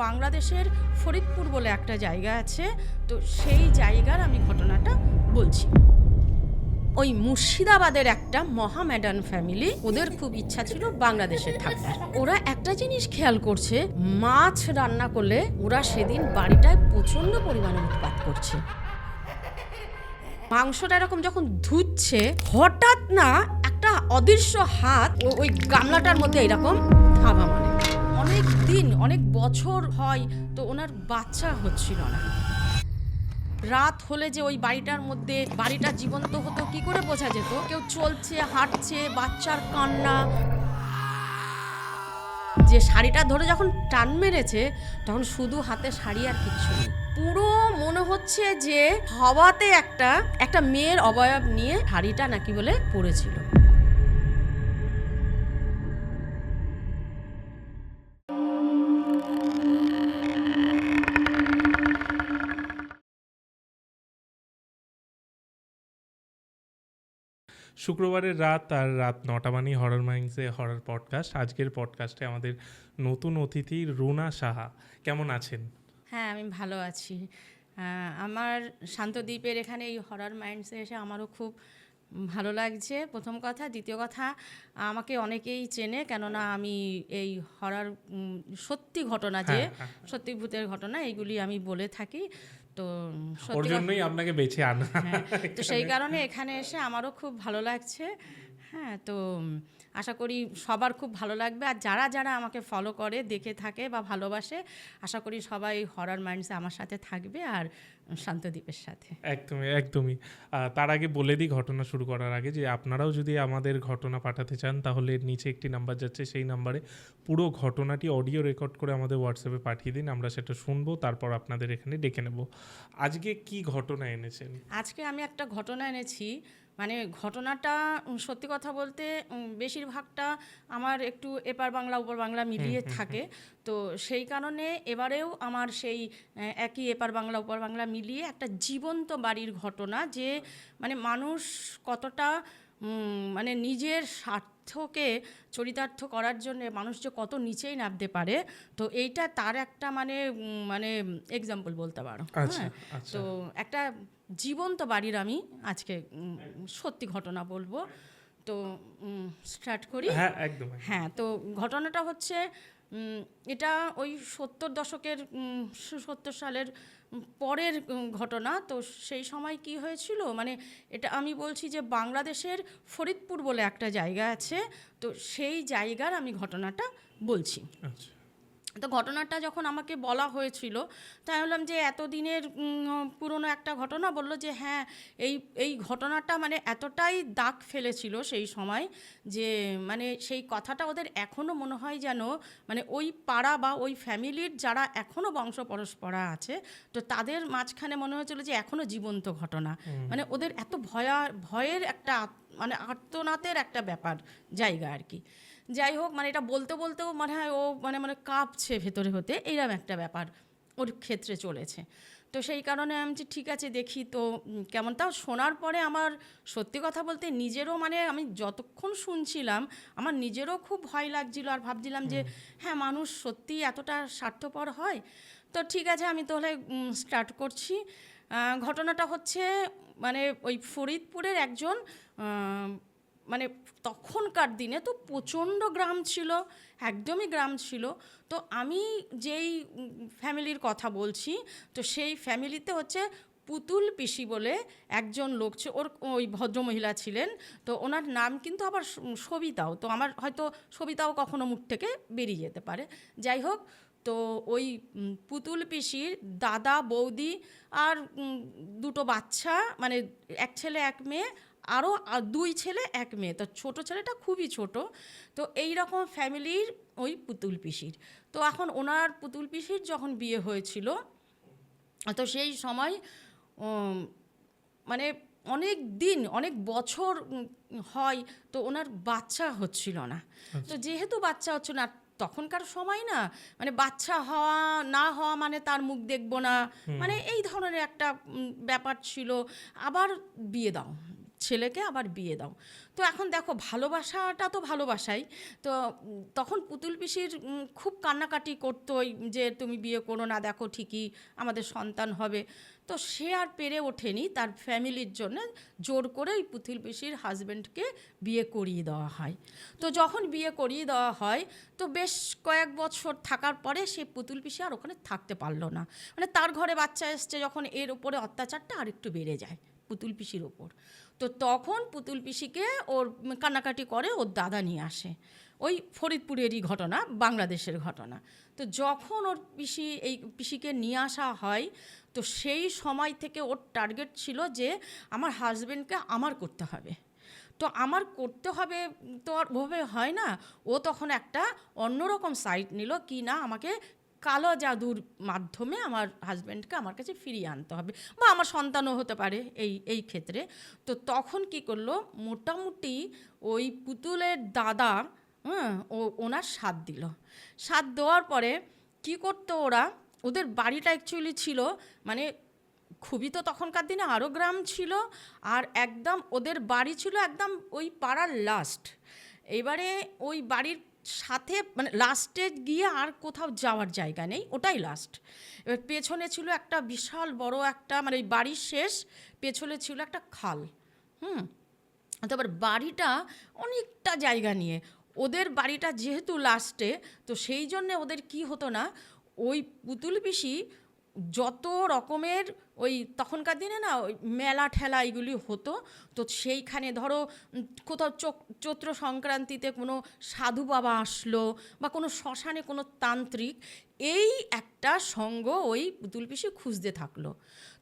বাংলাদেশের ফরিদপুর বলে একটা জায়গা আছে, তো সেই জায়গার আমি ঘটনাটা বলছি। ওই মুর্শিদাবাদের একটা মহামেডান ফ্যামিলি, ওদের খুব ইচ্ছা ছিল বাংলাদেশে থাকবার। ওরা একটা জিনিস খেয়াল করছে, মাছ রান্না করলে ওরা সেদিন বাড়িটায় প্রচণ্ড পরিমাণে উৎপাত করছে। মাংসটা এরকম যখন ধুচ্ছে, হঠাৎ না একটা অদৃশ্য হাত ওই গামলাটার মধ্যে এরকম থাবা মারে। অনেক দিন, অনেক বছর হয়, তো ওনার বাচ্চা হচ্ছিল না। রাত হলে যে ওই বাড়িটার মধ্যে বাড়িটা জীবন্ত হতো কি করে বোঝা যেত? কেউ চলছে, হাঁটছে, বাচ্চার কান্না। যে শাড়িটা ধরে যখন টান মেরেছে, তখন শুধু হাতে শাড়ি আর কিচ্ছু নেই। পুরো মনে হচ্ছে যে হাওয়াতে একটা মেয়ের অবয়ব নিয়ে শাড়িটা নাকি বলে পড়েছিল। শুক্রবারের রাত আর রাত 9টা মানেই হরর মাইন্ডসে হরর পডকাস্ট। আজকের পডকাস্টে আমাদের নতুন অতিথি রুনা সাহা। কেমন আছেন? হ্যাঁ, আমি ভালো আছি। আমার শান্তদ্বীপের এখানে এই হরর মাইন্ডসে এসে আমারও খুব ভালো লাগছে, প্রথম কথা। দ্বিতীয় কথা, আমাকে অনেকেই চেনে, কেননা আমি এই হরর সত্যি ঘটনা, যে সত্যি ভূতের ঘটনা, এইগুলি আমি বলে থাকি। তো ওর জন্যই আপনাকে বেছে আনা। তো সেই কারণে এখানে এসে আমারও খুব ভালো লাগছে। হ্যাঁ, তো আশা করি সবার খুব ভালো লাগবে। আর যারা যারা আমাকে ফলো করে, দেখে থাকে বা ভালোবাসে, আশা করি সবাই হরর মাইন্ডসে আমার সাথে থাকবে আর শান্তদ্বীপের সাথে। একদমই। তার আগে বলে দিই, ঘটনা শুরু করার আগে, যে আপনারাও যদি আমাদের ঘটনা পাঠাতে চান, তাহলে নিচে একটি নাম্বার যাচ্ছে, সেই নাম্বারে পুরো ঘটনাটি অডিও রেকর্ড করে আমাদের হোয়াটসঅ্যাপে পাঠিয়ে দিন। আমরা সেটা শুনবো, তারপর আপনাদের এখানে ডেকে নেব। আজকে কি ঘটনা এনেছেন? আজকে আমি একটা ঘটনা এনেছি। মানে ঘটনাটা সত্যি কথা বলতে বেশিরভাগটা আমার একটু এপার বাংলা ওপার বাংলা মিলিয়ে থাকে। তো সেই কারণে এবারেও আমার সেই একই এপার বাংলা ওপার বাংলা মিলিয়ে একটা জীবন্ত বাড়ির ঘটনা, যে মানে মানুষ কতটা মানে নিজের স্বার্থকে চরিতার্থ করার জন্য মানুষ যে কত নিচেই নামতে পারে। তো এইটা তার একটা মানে এক্সাম্পল বলতে পারো। হ্যাঁ, তো একটা জীবন্ত বাড়ির আমি আজকে সত্যি ঘটনা বলবো। তো স্টার্ট করি। হ্যাঁ, তো ঘটনাটা হচ্ছে, এটা ওই 70 দশকের 70 সালের পরের ঘটনা। তো সেই সময় কি হয়েছিল, মানে এটা আমি বলছি যে বাংলাদেশের ফরিদপুর বলে একটা জায়গা আছে, তো সেই জায়গার আমি ঘটনাটা বলছি। তো ঘটনাটা যখন আমাকে বলা হয়েছিল, তাই বললাম যে এতদিনের পুরনো একটা ঘটনা। বললো যে হ্যাঁ, এই ঘটনাটা মানে এতটাই দাগ ফেলেছিল সেই সময়, যে মানে সেই কথাটা ওদের এখনও মনে হয় যেন মানে ওই পাড়া বা ওই ফ্যামিলির যারা এখনও বংশ পরস্পরা আছে, তো তাদের মাঝখানে মনে হয়েছিল যে এখনও জীবন্ত ঘটনা। মানে ওদের এত ভয়ের একটা মানে আর্তনাদের একটা ব্যাপার জায়গা আর কি। যাই হোক, মানে এটা বলতে বলতেও মনে হয় ও মানে কাঁপছে ভেতরে হতে, এইরকম একটা ব্যাপার ওর ক্ষেত্রে চলেছে। তো সেই কারণে আমি যে ঠিক আছে দেখি তো কেমন। তাও শোনার পরে আমার সত্যি কথা বলতে নিজেরও মানে আমি যতক্ষণ শুনছিলাম আমার নিজেরও খুব ভয় লাগছিল, আর ভাবছিলাম যে হ্যাঁ, মানুষ সত্যিই এতটা স্বার্থপর হয়। তো ঠিক আছে, আমি তাহলে স্টার্ট করছি। ঘটনাটা হচ্ছে মানে ওই ফরিদপুরের একজন মানে তখনকার দিনে তো প্রচণ্ড গ্রাম ছিল, একদমই গ্রাম ছিল। তো আমি যেই ফ্যামিলির কথা বলছি, তো সেই ফ্যামিলিতে হচ্ছে পুতুল পিসি বলে একজন লোক ছিল, ওই ভদ্রমহিলা ছিলেন। তো ওনার নাম কিন্তু আবার সবিতাও, তো আমার হয়তো সবিতাও কখনো মুখ থেকে বেরিয়ে যেতে পারে। যাই হোক, তো ওই পুতুল পিসির দাদা বৌদি আর দুটো বাচ্চা, মানে এক ছেলে এক মেয়ে, আরও 2 ছেলে 1 মেয়ে। তো ছোটো ছেলেটা খুবই ছোট। তো এই রকম ফ্যামিলির ওই পুতুল পিসির। তো এখন ওনার পুতুল পিসির যখন বিয়ে হয়েছিল, তো সেই সময় মানে অনেক দিন, অনেক বছর হয়, তো ওনার বাচ্চা হচ্ছিল না। তো যেহেতু বাচ্চা হচ্ছে না, তখনকার সময় না মানে বাচ্চা হওয়া না হওয়া মানে তার মুখ দেখবো না, মানে এই ধরনের একটা ব্যাপার ছিল। আবার বিয়ে দাও, ছেলেকে আবার বিয়ে দাও। তো এখন দেখো ভালোবাসাটা তো ভালোবাসাই, তো তখন পুতুল পিসির খুব কান্নাকাটি করতো যে তুমি বিয়ে করো না, দেখো ঠিকই আমাদের সন্তান হবে। তো সে আর পেরে ওঠেনি, তার ফ্যামিলির জন্য জোর করে ওই পুতুল পিসির হাজব্যান্ডকে বিয়ে করিয়ে দেওয়া হয়। তো যখন বিয়ে করিয়ে দেওয়া হয় তো বেশ কয়েক বছর থাকার পরে সে পুতুল পিসি আর ওখানে থাকতে পারলো না, মানে তার ঘরে বাচ্চা এসছে যখন, এর উপরে অত্যাচারটা আর একটু বেড়ে যায় পুতুল পিসির ওপর। তো তখন পুতুল পিসিকে ওর কান্নাকাটি করে ওর দাদা নিয়ে আসে, ওই ফরিদপুরেরই ঘটনা, বাংলাদেশের ঘটনা। তো যখন ওর এই পিসিকে নিয়ে আসা হয়, তো সেই সময় থেকে ওর টার্গেট ছিল যে আমার হাজব্যান্ডকে আমার করতে হবে। তো আমার করতে হবে তো আর ওভাবে হয় না, ও তখন একটা অন্যরকম সাইড নিল, কি না আমাকে কালো জাদুর মাধ্যমে আমার হাজব্যান্ডকে আমার কাছে ফিরিয়ে আনতে হবে, বা আমার সন্তানও হতে পারে এই ক্ষেত্রে। তো তখন কি করলো, মোটামুটি ওই পুতুলের দাদা ওনার সাথ দিল। সাথ দেওয়ার পরে কি করতো ওরা, ওদের বাড়িটা অ্যাকচুয়ালি ছিল মানে খুবই, তো তখনকার দিনে আরও গ্রাম ছিল, আর একদম ওদের বাড়ি ছিল একদম ওই পাড়ার লাস্ট। এবারে ওই বাড়ির সাথে মানে লাস্টে গিয়ে আর কোথাও যাওয়ার জায়গা নেই, ওটাই লাস্ট। এবার পেছনে ছিল একটা বিশাল বড় একটা, মানে ওই বাড়ির শেষ পেছনে ছিল একটা খাল। তারপর বাড়িটা অনেকটা জায়গা নিয়ে, ওদের বাড়িটা যেহেতু লাস্টে, তো সেই জন্যে ওদের কি হতো না, ওই পুতুল পিসি যত রকমের ওই তখনকার দিনে না ওই মেলা ঠেলা এগুলি হতো, তো সেইখানে ধরো কোথাও চৈত্র সংক্রান্তিতে কোনো সাধু বাবা আসলো, বা কোনো শ্মশানে কোনো তান্ত্রিক, এই একটা সঙ্গ ওই পুতুল পিসি খুঁজতে থাকলো।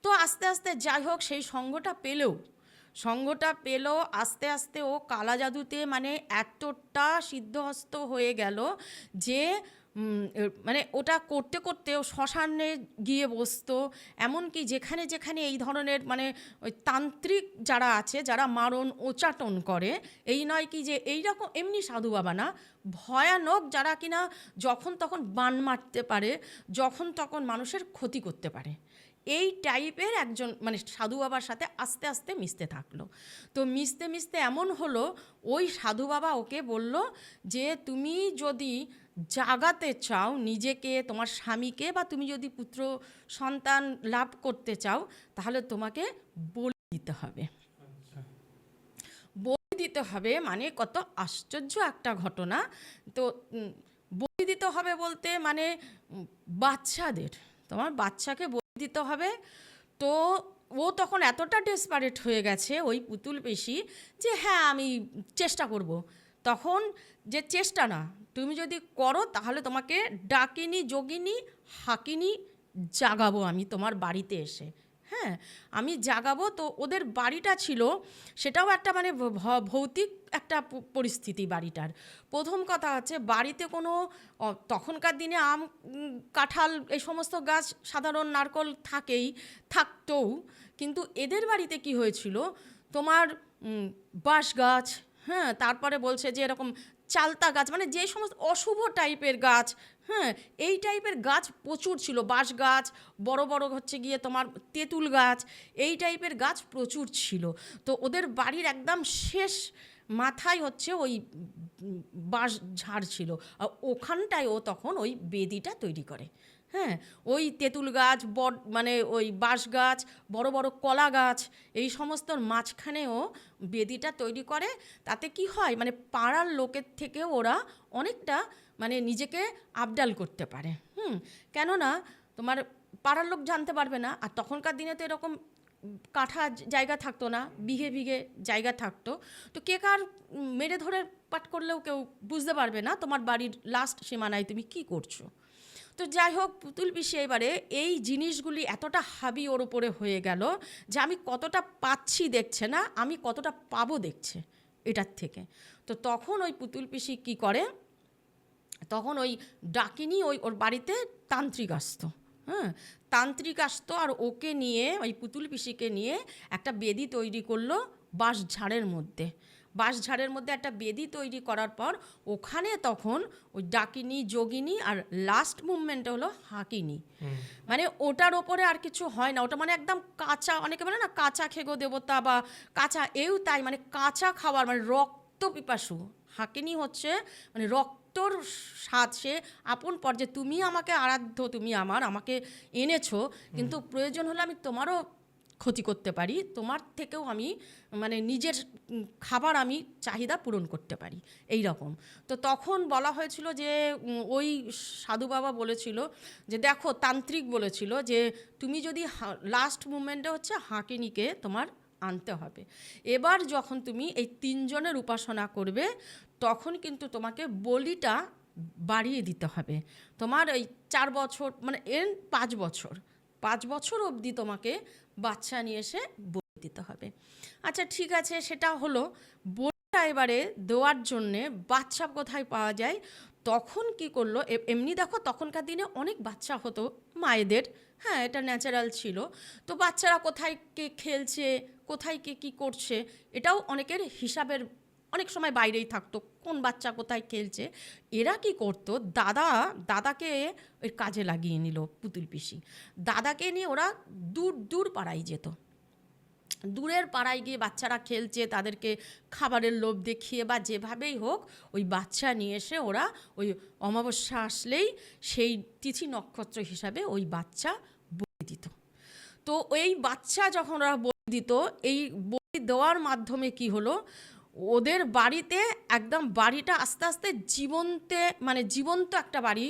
তো আস্তে আস্তে যাই হোক সেই সঙ্গটা পেল, আস্তে আস্তে ও কালা জাদুতে মানে এতটা সিদ্ধহস্ত হয়ে গেল যে মানে ওটা করতে করতে ও শ্মশানে গিয়ে বসতো। এমনকি যেখানে যেখানে এই ধরনের মানে ওই তান্ত্রিক যারা আছে, যারা মারণ ওচাটন করে, এই নয় কি যে এইরকম এমনি সাধু বাবা না, ভয়ানক যারা কিনা যখন তখন বান মারতে পারে, যখন তখন মানুষের ক্ষতি করতে পারে, এই টাইপের একজন মানে সাধু বাবার সাথে আস্তে আস্তে মিশতে থাকলো। তো মিশতে মিশতে এমন হলো, ওই সাধু বাবা ওকে বলল যে তুমি যদি জাগাতে চাও নিজেকে, তোমার স্বামীকে, বা তুমি যদি পুত্র সন্তান লাভ করতে চাও, তাহলে তোমাকে বলি দিতে হবে। বলি দিতে হবে মানে কত আশ্চর্য একটা ঘটনা। তো বলি দিতে হবে বলতে মানে বাচ্চাদের, তোমার বাচ্চাকে বলি দিতে হবে। তো ও তখন এতটা ডেসপারেট হয়ে গেছে ওই পুতুল পিসি যে হ্যাঁ আমি চেষ্টা করব। তখন যে চেষ্টা না, তুমি যদি করো তাহলে তোমাকে ডাকিনি যোগিনী হাকিনি জাগাবো আমি তোমার বাড়িতে এসে, হ্যাঁ আমি জাগাবো। তো ওদের বাড়িটা ছিল সেটাও একটা মানে ভৌতিক একটা পরিস্থিতি বাড়িটার। প্রথম কথা হচ্ছে বাড়িতে কোনো তখনকার দিনে আম কাঁঠাল এই সমস্ত গাছ, সাধারণ নারকল থাকতোও, কিন্তু এদের বাড়িতে কি হয়েছিল, তোমার বাঁশ গাছ, হ্যাঁ তারপরে বলছে যে এরকম চালতা গাছ, মানে যে সমস্ত অশুভ টাইপের গাছ, হ্যাঁ এই টাইপের গাছ প্রচুর ছিল। বাঁশ গাছ, বড় বড় হচ্ছে গিয়ে তোমার তেঁতুল গাছ, এই টাইপের গাছ প্রচুর ছিল। তো ওদের বাড়ির একদম শেষ মাথায় হচ্ছে ওই বাঁশ ঝাড় ছিল, আর ওখানটায় ও তখন ওই বেদিটা তৈরি করে। হ্যাঁ ওই তেঁতুল গাছ, মানে ওই বাঁশ গাছ, বড় বড় কলা গাছ, এই সমস্তর মাঝখানেও বেদিটা তৈরি করে। তাতে কি হয়, মানে পাড়ার লোকের থেকে ওরা অনেকটা মানে নিজেকে আবডাল করতে পারে। কেননা তোমার পাড়ার লোক জানতে পারবে না, আর তখনকার দিনে তো এরকম কাঠা জায়গা থাকতো না, বিঘে বিঘে জায়গা থাকতো। তো কে কার মেরে ধরে পাট করলেও কেউ বুঝতে পারবে না তোমার বাড়ির লাস্ট সীমানায় তুমি কি করছো। তো যাই হোক পুতুল পিসি এবারে এই জিনিসগুলি এতটা হাবি ওর উপরে হয়ে গেল যে আমি কতটা পাচ্ছি দেখছে না, আমি কতটা পাবো দেখছে এটার থেকে। তো তখন ওই পুতুল পিসি কী করে, তখন ওই ডাকিনি ওর বাড়িতে তান্ত্রিক আসতো, তান্ত্রিক আসতো, আর ওকে নিয়ে ওই পুতুল পিসিকে নিয়ে একটা বেদি তৈরি করলো বাঁশ ঝাড়ের মধ্যে। বাঁশঝাড়ের মধ্যে একটা বেদি তৈরি করার পর ওখানে তখন ওই ডাকিনী, যোগিনী আর লাস্ট মুভমেন্টটা হলো হাকিনী। মানে ওটার ওপরে আর কিছু হয় না, ওটা মানে একদম কাঁচা, অনেকে বলে না কাঁচা খেগো দেবতা বা কাঁচা, এও তাই, মানে কাঁচা খাবার, মানে রক্ত পিপাসু। হাকিনী হচ্ছে মানে রক্তর স্বাদ, সে আপন পর্যায়ে তুমি আমাকে আরাধ্য, তুমি আমাকে এনেছো, কিন্তু প্রয়োজন হলে আমি তোমারও ক্ষতি করতে পারি, তোমার থেকেও আমি মানে নিজের খাবার আমি চাহিদা পূরণ করতে পারি, এই রকম। তো তখন বলা হয়েছিল যে ওই সাধু বাবা বলেছিল যে দেখো, তান্ত্রিক বলেছিল যে তুমি যদি লাস্ট মুভমেন্টে হচ্ছে হাকিনীকে তোমার আনতে হবে। এবার যখন তুমি এই 3 জনের উপাসনা করবে তখন কিন্তু তোমাকে বলিটা বাড়িয়ে দিতে হবে। তোমার এই 4 বছর মানে 5 বছর অবধি তোমাকে বাচ্চা নিয়ে এসে বলি দিতে হবে। আচ্ছা ঠিক আছে, সেটা হলো। বলিটা এবারে দেওয়ার জন্যে বাচ্চা কোথায় পাওয়া যায়? তখন কি করলো, এমনি দেখো তখনকার দিনে অনেক বাচ্চা হতো মায়েদের, হ্যাঁ এটা ন্যাচারাল ছিল। তো বাচ্চারা কোথায় কে খেলছে, কোথায় কে কী করছে, এটাও অনেকের হিসাবের অনেক সময় বাইরেই থাকতো, কোন বাচ্চা কোথায় খেলছে। এরা কি করতো, দাদাকে ওই কাজে লাগিয়ে নিল পুতুল পিসি। দাদাকে নিয়ে ওরা দূর পাড়ায় যেত, দূরের পাড়ায় গিয়ে বাচ্চারা খেলছে, তাদেরকে খাবারের লোভ দেখিয়ে বা যেভাবেই হোক ওই বাচ্চা নিয়ে এসে ওরা ওই অমাবস্যা আসলেই সেই তিথি নক্ষত্র হিসাবে ওই বাচ্চা বলি দিত। তো ওই বাচ্চা যখন ওরা বলি দিত, এই বলি দেওয়ার মাধ্যমে কি হলো, ওদের বাড়িতে একদম বাড়িটা আস্তে আস্তে জীবন্ত একটা বাড়ি,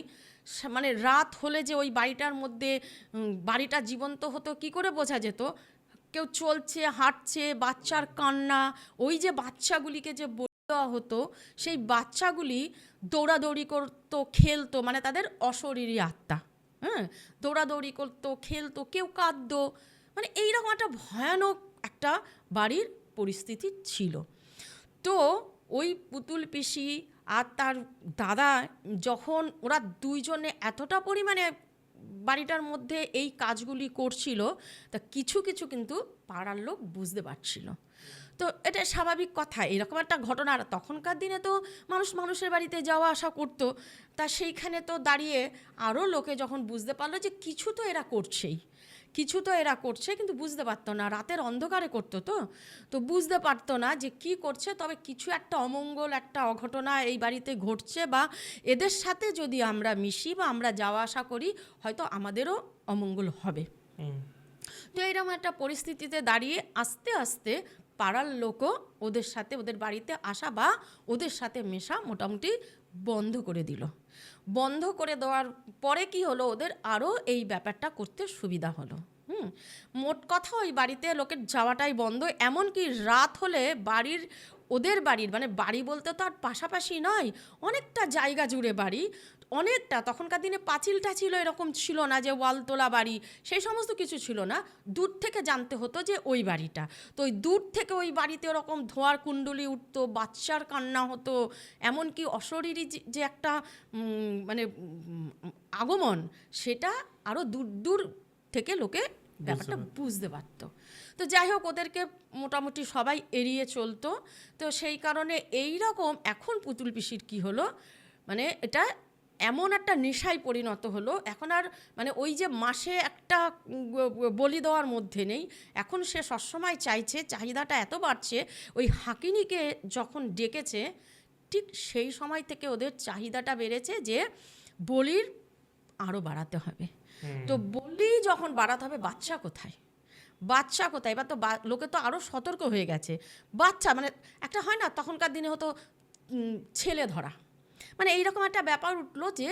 মানে রাত হলে যে ওই বাড়িটার মধ্যে বাড়িটা জীবন্ত হতো কি করে বোঝা যেত, কেউ চলছে হাঁটছে, বাচ্চার কান্না, ওই যে বাচ্চাগুলিকে যে বলি দেওয়া হতো সেই বাচ্চাগুলি দৌড়াদৌড়ি করতো, খেলতো, মানে তাদের অশরীরী আত্মা, হ্যাঁ দৌড়াদৌড়ি করতো, খেলতো, কেউ কাঁদতো, মানে এইরকম একটা ভয়ানক একটা বাড়ির পরিস্থিতি ছিল। তো ওই পুতুল পিসি আর তার দাদা যখন ওরা 2 জনে এতটা পরিমাণে বাড়িটার মধ্যে এই কাজগুলি করছিল, তা কিছু কিন্তু পাড়ার লোক বুঝতে পারছিল। তো এটা স্বাভাবিক কথা, এরকম একটা ঘটনা। আর তখনকার দিনে তো মানুষের বাড়িতে যাওয়া আসা করতো, তা সেইখানে তো দাঁড়িয়ে আরও লোকে যখন বুঝতে পারলো যে কিছু তো এরা করছে, কিন্তু বুঝতে পারতো না, রাতের অন্ধকারে করতো, তো বুঝতে পারতো না যে কি করছে, তবে কিছু একটা অমঙ্গল, একটা অঘটনা এই বাড়িতে ঘটছে, বা এদের সাথে যদি আমরা মিশি বা আমরা যাওয়া আসা করি হয়তো আমাদেরও অমঙ্গল হবে। তো এইরকম একটা পরিস্থিতিতে দাঁড়িয়ে আস্তে আস্তে পাড়ার লোকও ওদের সাথে, ওদের বাড়িতে আসা বা ওদের সাথে মেশা মোটামুটি বন্ধ করে দিল। বন্ধ করে দেওয়ার পরে কি হলো, ওদের আরও এই ব্যাপারটা করতে সুবিধা হলো। মোট কথা ওই বাড়িতে লোকের যাওয়াটাই বন্ধ। এমনকি রাত হলে ওদের বাড়ির মানে বাড়ি বলতে তো আর পাশাপাশি নয়, অনেকটা জায়গা জুড়ে বাড়ি, অনেকটা। তখনকার দিনে পাঁচিলটা ছিল, এরকম ছিল না যে ওয়ালতোলা বাড়ি, সেই সমস্ত কিছু ছিল না। দূর থেকে জানতে হতো যে ওই বাড়িটা, তো ওই দূর থেকে ওই বাড়িতে ওরকম ধোঁয়ার কুণ্ডলি উঠতো, বাচ্চার কান্না হতো, এমনকি অশরীরী যে একটা মানে আগমন, সেটা আরও দূর থেকে লোকে ব্যাপারটা বুঝতে পারতো। তো যাই হোক, ওদেরকে মোটামুটি সবাই এড়িয়ে চলতো। তো সেই কারণে এই রকম এখন পুতুল পিসির কী হলো, মানে এটা এমন একটা নেশায় পরিণত হলো, এখন আর মানে ওই যে মাসে একটা বলি দেওয়ার মধ্যে নেই। এখন সে সবসময় চাইছে, চাহিদাটা এত বাড়ছে, ওই হাকিনীকে যখন ডেকেছে ঠিক সেই সময় থেকে ওদের চাহিদাটা বেড়েছে যে বলির আরও বাড়াতে হবে। তো বলি যখন বাড়াতে হবে, বাচ্চা কোথায়? এবার তো লোকে তো আরও সতর্ক হয়ে গেছে। বাচ্চা মানে একটা হয় না, তখনকার দিনে হতো ছেলে ধরা, মানে এইরকম একটা ব্যাপার উঠলো যে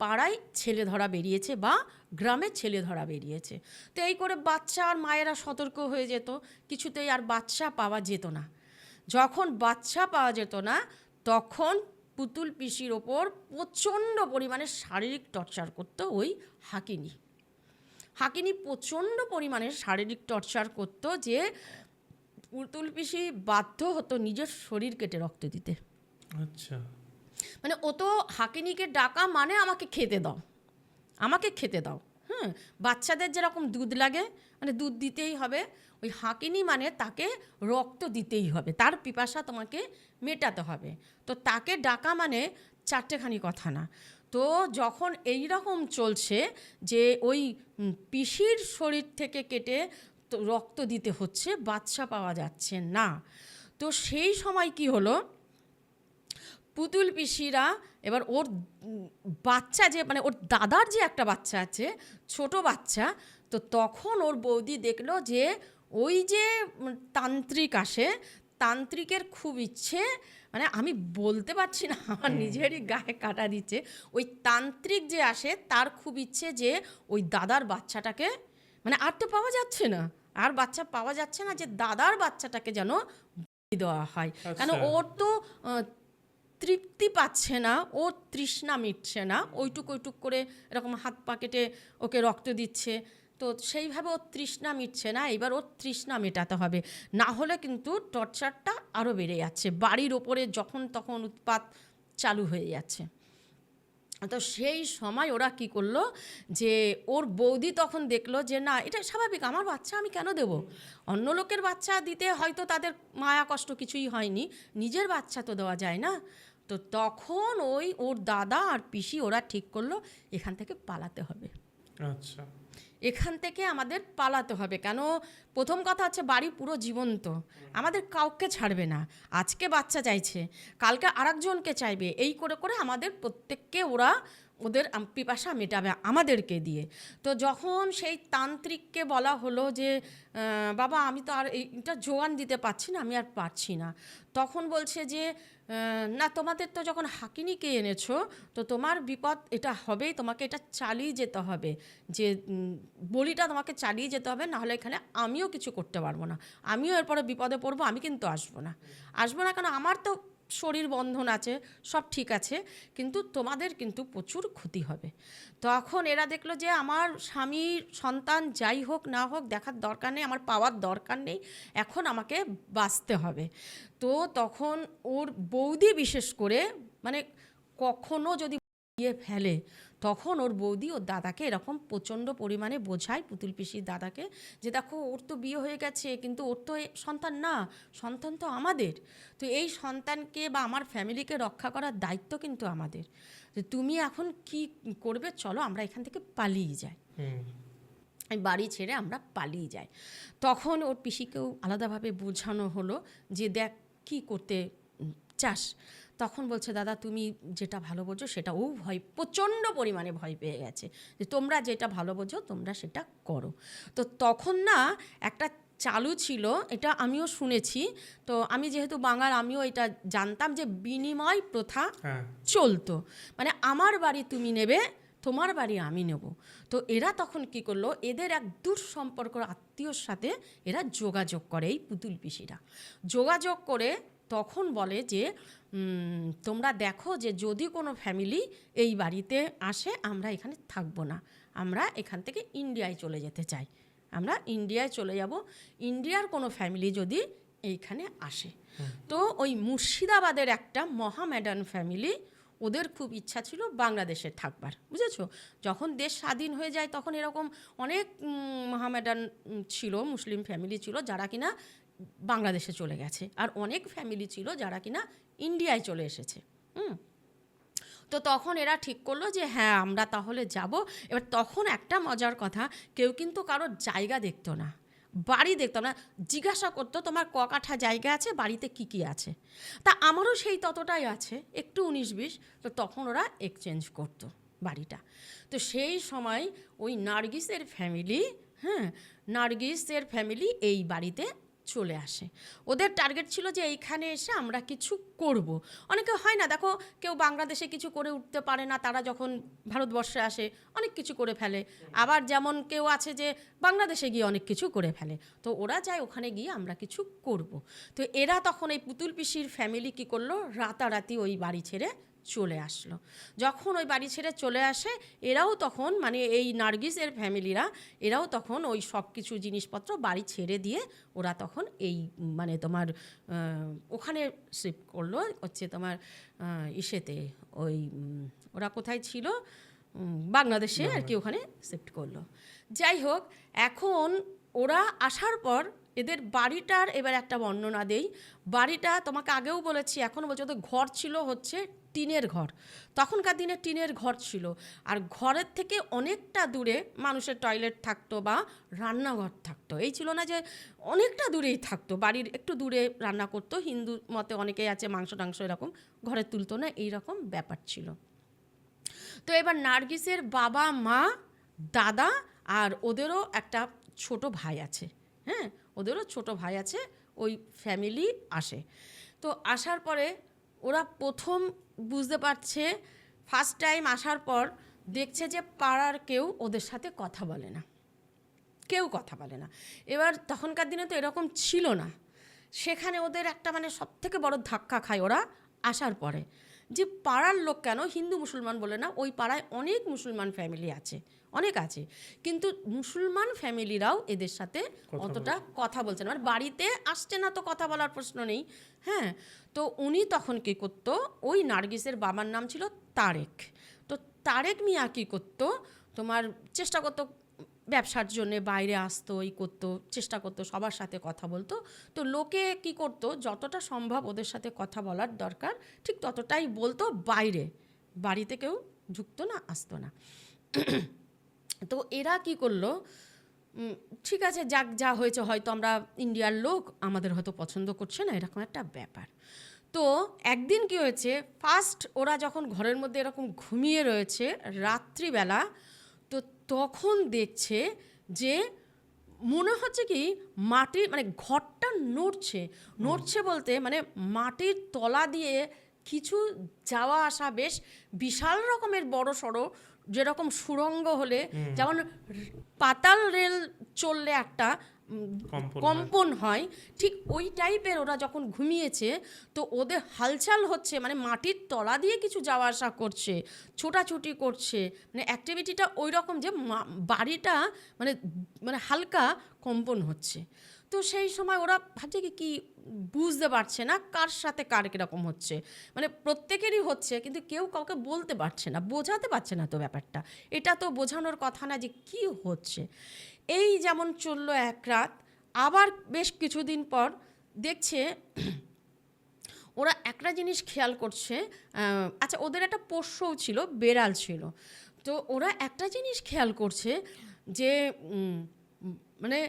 পাড়ায় ছেলে ধরা বেরিয়েছে বা গ্রামে ছেলে ধরা বেরিয়েছে। তো এই করে বাচ্চা আর মায়েরা সতর্ক হয়ে যেত, কিছুতেই আর বাচ্চা পাওয়া যেত না। যখন বাচ্চা পাওয়া যেত না তখন পুতুল পিসির ওপর প্রচণ্ড পরিমাণে শারীরিক টর্চার করতো ওই হাকিনী প্রচণ্ড পরিমাণে শারীরিক টর্চার করতো, যে পুতুল পিসি বাধ্য হতো নিজের শরীর কেটে রক্ত দিতে। আচ্ছা, মানে ও তো হাকিনীকে ডাকা মানে আমাকে খেতে দাও, হ্যাঁ, বাচ্চাদের যেরকম দুধ লাগে, মানে দুধ দিতেই হবে, ওই হাঁকিনি মানে তাকে রক্ত দিতেই হবে, তার পিপাসা তোমাকে মেটাতে হবে। তো তাকে ডাকা মানে চারটেখানি কথা না। তো যখন এই রকম চলছে যে ওই পিসির শরীর থেকে কেটে তো রক্ত দিতে হচ্ছে, বাচ্চা পাওয়া যাচ্ছে না, তো সেই সময় কি হলো, পুতুল পিসিরা এবার ওর বাচ্চা যে মানে ওর দাদার যে একটা বাচ্চা আছে, ছোট বাচ্চা, তো তখন ওর বৌদি দেখলো যে ওই যে তান্ত্রিক আসে, তান্ত্রিকের খুব ইচ্ছে, মানে আমি বলতে পারছি না, আমার নিজেরই গায়ে কাটা দিচ্ছে, ওই তান্ত্রিক যে আসে তার খুব ইচ্ছে যে ওই দাদার বাচ্চাটাকে, মানে আর তো পাওয়া যাচ্ছে না, আর বাচ্চা পাওয়া যাচ্ছে না, যে দাদার বাচ্চাটাকে যেন দেওয়া হয়। কারণ ওর তো তৃপ্তি পাচ্ছে না, ওর তৃষ্ণা মিটছে না, ওইটুক করে এরকম হাত পা কেটে ওকে রক্ত দিচ্ছে, তো সেইভাবে ওর তৃষ্ণা মিটছে না, এবার ওর তৃষ্ণা মেটাতে হবে, না হলে কিন্তু টর্চারটা আরও বেড়ে যাচ্ছে, বাড়ির ওপরে যখন তখন উৎপাত চালু হয়ে যাচ্ছে। তো সেই সময় ওরা কি করলো, যে ওর বৌদি তখন দেখলো যে না, এটা স্বাভাবিক, আমার বাচ্চা আমি কেন দেব, অন্য লোকের বাচ্চা দিতে হয়তো তাদের মায়া কষ্ট কিছুই হয়নি, নিজের বাচ্চা তো দেওয়া যায় না। তো তখন ওর দাদা আর পিসি ওরা ঠিক করলো এখান থেকে পালাতে হবে। আচ্ছা, এখান থেকে আমাদের পালাতে হবে, কেন প্রথম কথা হচ্ছে বাড়ি পুরো জীবন্ত, আমাদের কাউকে ছাড়বে না, আজকে বাচ্চা চাইছে, কালকে আরেকজনকে চাইবে, এই করে করে আমাদের প্রত্যেককে ওরা ওদের পিপাসা মেটাবে আমাদেরকে দিয়ে। তো যখন সেই তান্ত্রিককে বলা হলো যে বাবা আমি তো আর এইটা জোগান দিতে পারছি না, আমি আর পারছি না, তখন বলছে যে না, তোমাদের তো যখন হাকিনিকে এনেছো, তো তোমার বিপদ এটা হবেই, তোমাকে এটা চালিয়ে যেতে হবে, যে বলিটা তোমাকে চালিয়ে যেতে হবে, নাহলে এখানে আমিও কিছু করতে পারবো না, আমিও এরপরে বিপদে পড়বো, আমি কিন্তু আসবো না, কেন আমার তো শরীর বন্ধন আছে, সব ঠিক আছে, কিন্তু তোমাদের কিন্তু প্রচুর ক্ষতি হবে। তখন এরা দেখলো যে আমার স্বামীর সন্তান যাই হোক না হোক দেখার দরকার নেই, আমার পাওয়ার দরকার নেই, এখন আমাকে বাঁচতে হবে। তো তখন ওর বৌদি বিশেষ করে, মানে কখনো যদি দিয়ে ফেলে, তখন ওর বৌদি ওর দাদাকে এরকম প্রচণ্ড পরিমাণে বোঝায়, পুতুল পিসির দাদাকে, যে দেখো ওর তো বিয়ে হয়ে গেছে, কিন্তু ওর তো সন্তান না, সন্তান তো আমাদের, তো এই সন্তানকে বা আমার ফ্যামিলিকে রক্ষা করার দায়িত্ব কিন্তু আমাদের, তো তুমি এখন কি করবে, চলো আমরা এখান থেকে পালিয়ে যাই, বাড়ি ছেড়ে আমরা পালিয়ে যাই। তখন ওর পিসিকেও আলাদাভাবে বোঝানো হলো যে দেখ কি করতে চাস, তখন বলছে দাদা তুমি যেটা ভালো বোঝো সেটা, ও প্রচণ্ড পরিমাণে ভয় পেয়ে গেছে, যে তোমরা যেটা ভালো বোঝো তোমরা সেটা করো। তো তখন না একটা চালু ছিল, এটা আমিও শুনেছি, তো আমি যেহেতু বাঙাল আমিও এটা জানতাম, যে বিনিময় প্রথা চলতো, মানে আমার বাড়ি তুমি নেবে, তোমার বাড়ি আমি নেব। তো এরা তখন কি করলো, এদের এক দূর সম্পর্ক আত্মীয়র সাথে এরা যোগাযোগ করে, এই পুতুল পিসিরা যোগাযোগ করে তখন বলে যে তোমরা দেখো যে যদি কোনো ফ্যামিলি এই বাড়িতে আসে, আমরা এখানে থাকবো না, আমরা এখান থেকে ইন্ডিয়ায় চলে যেতে চাই, আমরা ইন্ডিয়ায় চলে যাব, ইন্ডিয়ার কোনো ফ্যামিলি যদি এইখানে আসে। তো ওই মুর্শিদাবাদের একটা মহামেডান ফ্যামিলি, ওদের খুব ইচ্ছা ছিল বাংলাদেশে থাকবার, বুঝেছো, যখন দেশ স্বাধীন হয়ে যায় তখন এরকম অনেক মহামেডান ছিল, মুসলিম ফ্যামিলি ছিল যারা কিনা বাংলাদেশে চলে গেছে, আর অনেক ফ্যামিলি ছিল যারা কিনা ইন্ডিয়ায় চলে এসেছে। তো তখন এরা ঠিক করলো যে হ্যাঁ আমরা তাহলে যাব। এবার তখন একটা মজার কথা, কেউ কিন্তু কারোর জায়গা দেখতো না, বাড়ি দেখতাম না, জিজ্ঞাসা করতো তোমার ক কাঠা জায়গা আছে, বাড়িতে কি কি আছে, তা আমারও সেই ততটাই আছে, একটু 19-20, তো তখন ওরা এক্সচেঞ্জ করতো বাড়িটা। তো সেই সময় ওই নার্গিসের ফ্যামিলি এই বাড়িতে চলে আসে, ওদের টার্গেট ছিল যে এইখানে এসে আমরা কিছু করব। অনেকে হয় না, দেখো কেউ বাংলাদেশে কিছু করে উঠতে পারে না, তারা যখন ভারতবর্ষে আসে অনেক কিছু করে ফেলে, আবার যেমন কেউ আছে যে বাংলাদেশে গিয়ে অনেক কিছু করে ফেলে, তো ওরা যায় ওখানে গিয়ে আমরা কিছু করব। তো এরা তখন এই পুতুল পিসির ফ্যামিলি কী করলো, রাতারাতি ওই বাড়ি ছেড়ে চলে আসলো। যখন ওই বাড়ি ছেড়ে চলে আসে, এরাও তখন মানে এই নার্গিসের ফ্যামিলিরা এরাও তখন ওই সব কিছু জিনিসপত্র বাড়ি ছেড়ে দিয়ে ওরা তখন এই মানে তোমার ওখানে শিফট করলো, হচ্ছে তোমার ইসেতে, ওই ওরা কোথায় ছিল বাংলাদেশে আর কি ওখানে শিফট করলো। যাই হোক, এখন ওরা আসার পর এদের বাড়িটার এবার একটা বর্ণনা দেই। বাড়িটা তোমাকে আগেও বলেছি, এখনও বলছি, ওদের ঘর ছিল হচ্ছে টিনের ঘর। তখনকার দিনে টিনের ঘর ছিল, আর ঘরের থেকে অনেকটা দূরে মানুষের টয়লেট থাকতো বা রান্নাঘর থাকতো। এই ছিল না যে অনেকটা দূরেই থাকতো, বাড়ির একটু দূরে রান্না করতো। হিন্দু মতে অনেকেই আছে মাংস টাংস এরকম ঘরে তুলতো না, এইরকম ব্যাপার ছিল। তো এবার নার্গিসের বাবা মা দাদা আর ওদেরও একটা ছোট ভাই আছে, হ্যাঁ, ওদেরও ছোট ভাই আছে, ওই ফ্যামিলি আসে। তো আসার পরে ওরা প্রথম বুঝতে পারছে, ফার্স্ট টাইম আসার পর দেখছে যে পাড়ার কেউ ওদের সাথে কথা বলে না, কেউ কথা বলে না। এবার তখনকার দিনে তো এরকম ছিল না। সেখানে ওদের একটা মানে সবথেকে বড় ধাক্কা খায় ওরা আসার পরে, যে পাড়ার লোক কেন, হিন্দু মুসলমান বলে না, ওই পাড়ায় অনেক মুসলমান ফ্যামিলি আছে, অনেক আছে, কিন্তু মুসলমান ফ্যামিলিরাও এদের সাথে অতটা কথা বলছে না, মানে বাড়িতে আসছে না তো কথা বলার প্রশ্ন নেই। হ্যাঁ, তো উনি তখন কী করতো, ওই নার্গিসের বাবার নাম ছিল তারেক। তো তারেক মিয়া কী করতো, তোমার চেষ্টা করতো ব্যবসার জন্য বাইরে আসতো, এই করতো, চেষ্টা করতো সবার সাথে কথা বলতো। তো লোকে কি করতো, যতটা সম্ভব ওদের সাথে কথা বলার দরকার ঠিক ততটাই বলতো বাইরে, বাড়িতে কেউ ঢুকতো না, আসতো না। তো এরা কি করলো, ঠিক আছে যাক, যা হয়েছে, হয়তো আমরা ইন্ডিয়ার লোক, আমাদের হয়তো পছন্দ করছে না, এরকম একটা ব্যাপার। তো একদিন কি হয়েছে, ফার্স্ট ওরা যখন ঘরের মধ্যে এরকম ঘুমিয়ে রয়েছে রাত্রিবেলা, তো তখন দেখছে যে মনে হচ্ছে কি মাটির মানে ঘরটা নড়ছে, নড়ছে বলতে মানে মাটির তলা দিয়ে কিছু যাওয়া আসা, বেশ বিশাল রকমের বড় সড়ো, যেরকম সুড়ঙ্গ হলে যেমন পাতাল রেল চললে একটা কম্পন হয়, ঠিক ওই টাইপের ওরা যখন ঘুমিয়েছে, তো ওদের হালচাল হচ্ছে, মানে মাটির তলা দিয়ে কিছু যাওয়া আসা করছে, ছোটাছুটি করছে, মানে অ্যাক্টিভিটিটা ওই রকম যে বাড়িটা মানে মানে হালকা কম্পন হচ্ছে। তো সেই সময় ওরা ভাবছে কি বুঝতে পারছে না কার সাথে কার কীরকম হচ্ছে, মানে প্রত্যেকেরই হচ্ছে, কিন্তু কেউ কাউকে বলতে পারছে না, বোঝাতে পারছে না তো ব্যাপারটা, এটা তো বোঝানোর কথা না যে কি হচ্ছে। এই যেমন চললো এক রাত, আবার বেশ কিছুদিন পর দেখছে ওরা একটা জিনিস খেয়াল করছে, আচ্ছা ওদের একটা পোষ্যও ছিল, বেড়াল ছিল। তো ওরা একটা জিনিস খেয়াল করছে যে মানে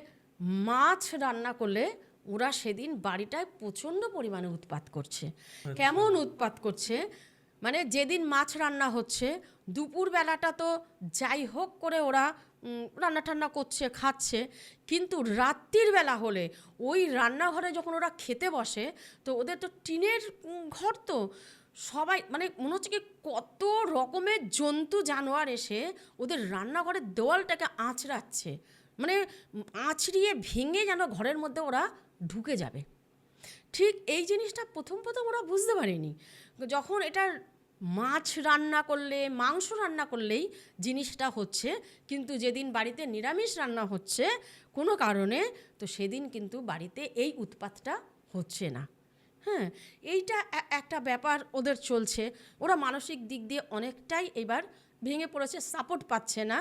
মাছ রান্না করলে ওরা সেদিন বাড়িটায় প্রচণ্ড পরিমাণে উৎপাত করছে। কেমন উৎপাত করছে, মানে যেদিন মাছ রান্না হচ্ছে দুপুরবেলাটা তো যাই হোক করে ওরা রান্না টান্না করছে, খাচ্ছে, কিন্তু রাত্রির বেলা হলে ওই রান্নাঘরে যখন ওরা খেতে বসে, তো ওদের তো টিনের ঘর, তো সবাই মানে মনে হচ্ছে কি কত রকমের জন্তু জানোয়ার এসে ওদের রান্নাঘরের দেওয়ালটাকে আঁচড়াচ্ছে, মানে আঁচড়িয়ে ভেঙে যেন ঘরের মধ্যে ওরা ঢুকে যাবে। ঠিক এই জিনিসটা প্রথম ওরা বুঝতে পারেনি, যখন এটার মাছ রান্না করলে, মাংস রান্না করলেই জিনিসটা হচ্ছে, কিন্তু যেদিন বাড়িতে নিরামিষ রান্না হচ্ছে কোনো কারণে, তো সেদিন কিন্তু বাড়িতে এই উৎপাতটা হচ্ছে না। হ্যাঁ, এইটা একটা ব্যাপার ওদের চলছে। ওরা মানসিক দিক দিয়ে অনেকটাই এবার ভেঙে পড়েছে, সাপোর্ট পাচ্ছে না,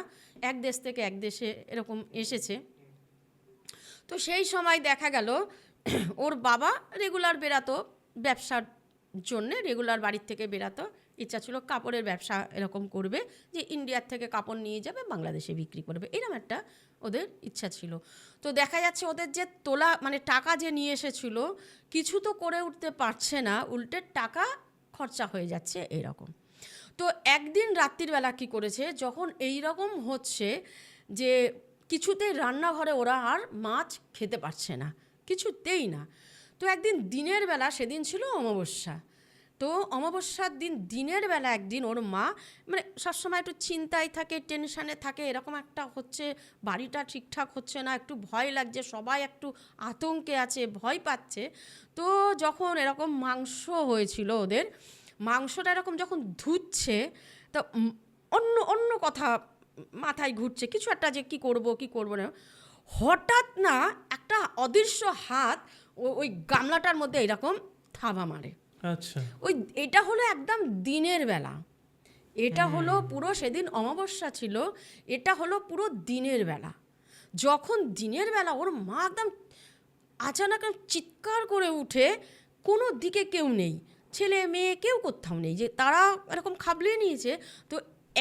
এক দেশ থেকে এক দেশে এরকম এসেছে। তো সেই সময় দেখা গেল ওর বাবা রেগুলার বেরাতো ব্যবসার জন্যে, রেগুলার বাড়ির থেকে বেরাতো, ইচ্ছা ছিল কাপড়ের ব্যবসা এরকম করবে, যে ইন্ডিয়ার থেকে কাপড় নিয়ে যাবে বাংলাদেশে বিক্রি করবে, এরকম একটা ওদের ইচ্ছা ছিল। তো দেখা যাচ্ছে ওদের যে তোলা মানে টাকা যে নিয়ে এসেছিল, কিছু তো করে উঠতে পারছে না, উল্টে টাকা খরচা হয়ে যাচ্ছে এরকম। তো একদিন রাত্রিবেলা কি করেছে, যখন এই রকম হচ্ছে যে কিছুতেই রান্নাঘরে ওরা আর মাছ খেতে পারছে না, কিছুতেই না, তো একদিন দিনের বেলা, সেদিন ছিল অমাবস্যা, তো অমাবস্যার দিন দিনের বেলা একদিন ওর মা মানে সবসময় একটু চিন্তায় থাকে, টেনশানে থাকে, এরকম একটা হচ্ছে, বাড়িটা ঠিকঠাক হচ্ছে না, একটু ভয় লাগছে, সবাই একটু আতঙ্কে আছে, ভয় পাচ্ছে। তো যখন এরকম মাংস হয়েছিল ওদের, মাংসটা এরকম যখন ধুচ্ছে, তো অন্য অন্য কথা মাথায় ঘুরছে, কিছু একটা যে কী করবো না, হঠাৎ না একটা অদৃশ্য হাত ওই গামলাটার মধ্যে এরকম থাবা মারে। আচ্ছা, ওই এটা হলো একদম দিনের বেলা, এটা হলো পুরো সেদিন অমাবস্যা ছিল, এটা হলো পুরো দিনের বেলা। যখন দিনের বেলা ওর মা একদম আচানক চিৎকার করে উঠে, কোনো দিকে কেউ নেই, ছেলে মেয়ে কেউ কোথাও নেই, যে তারা এরকম খাবলে নিয়েছে। তো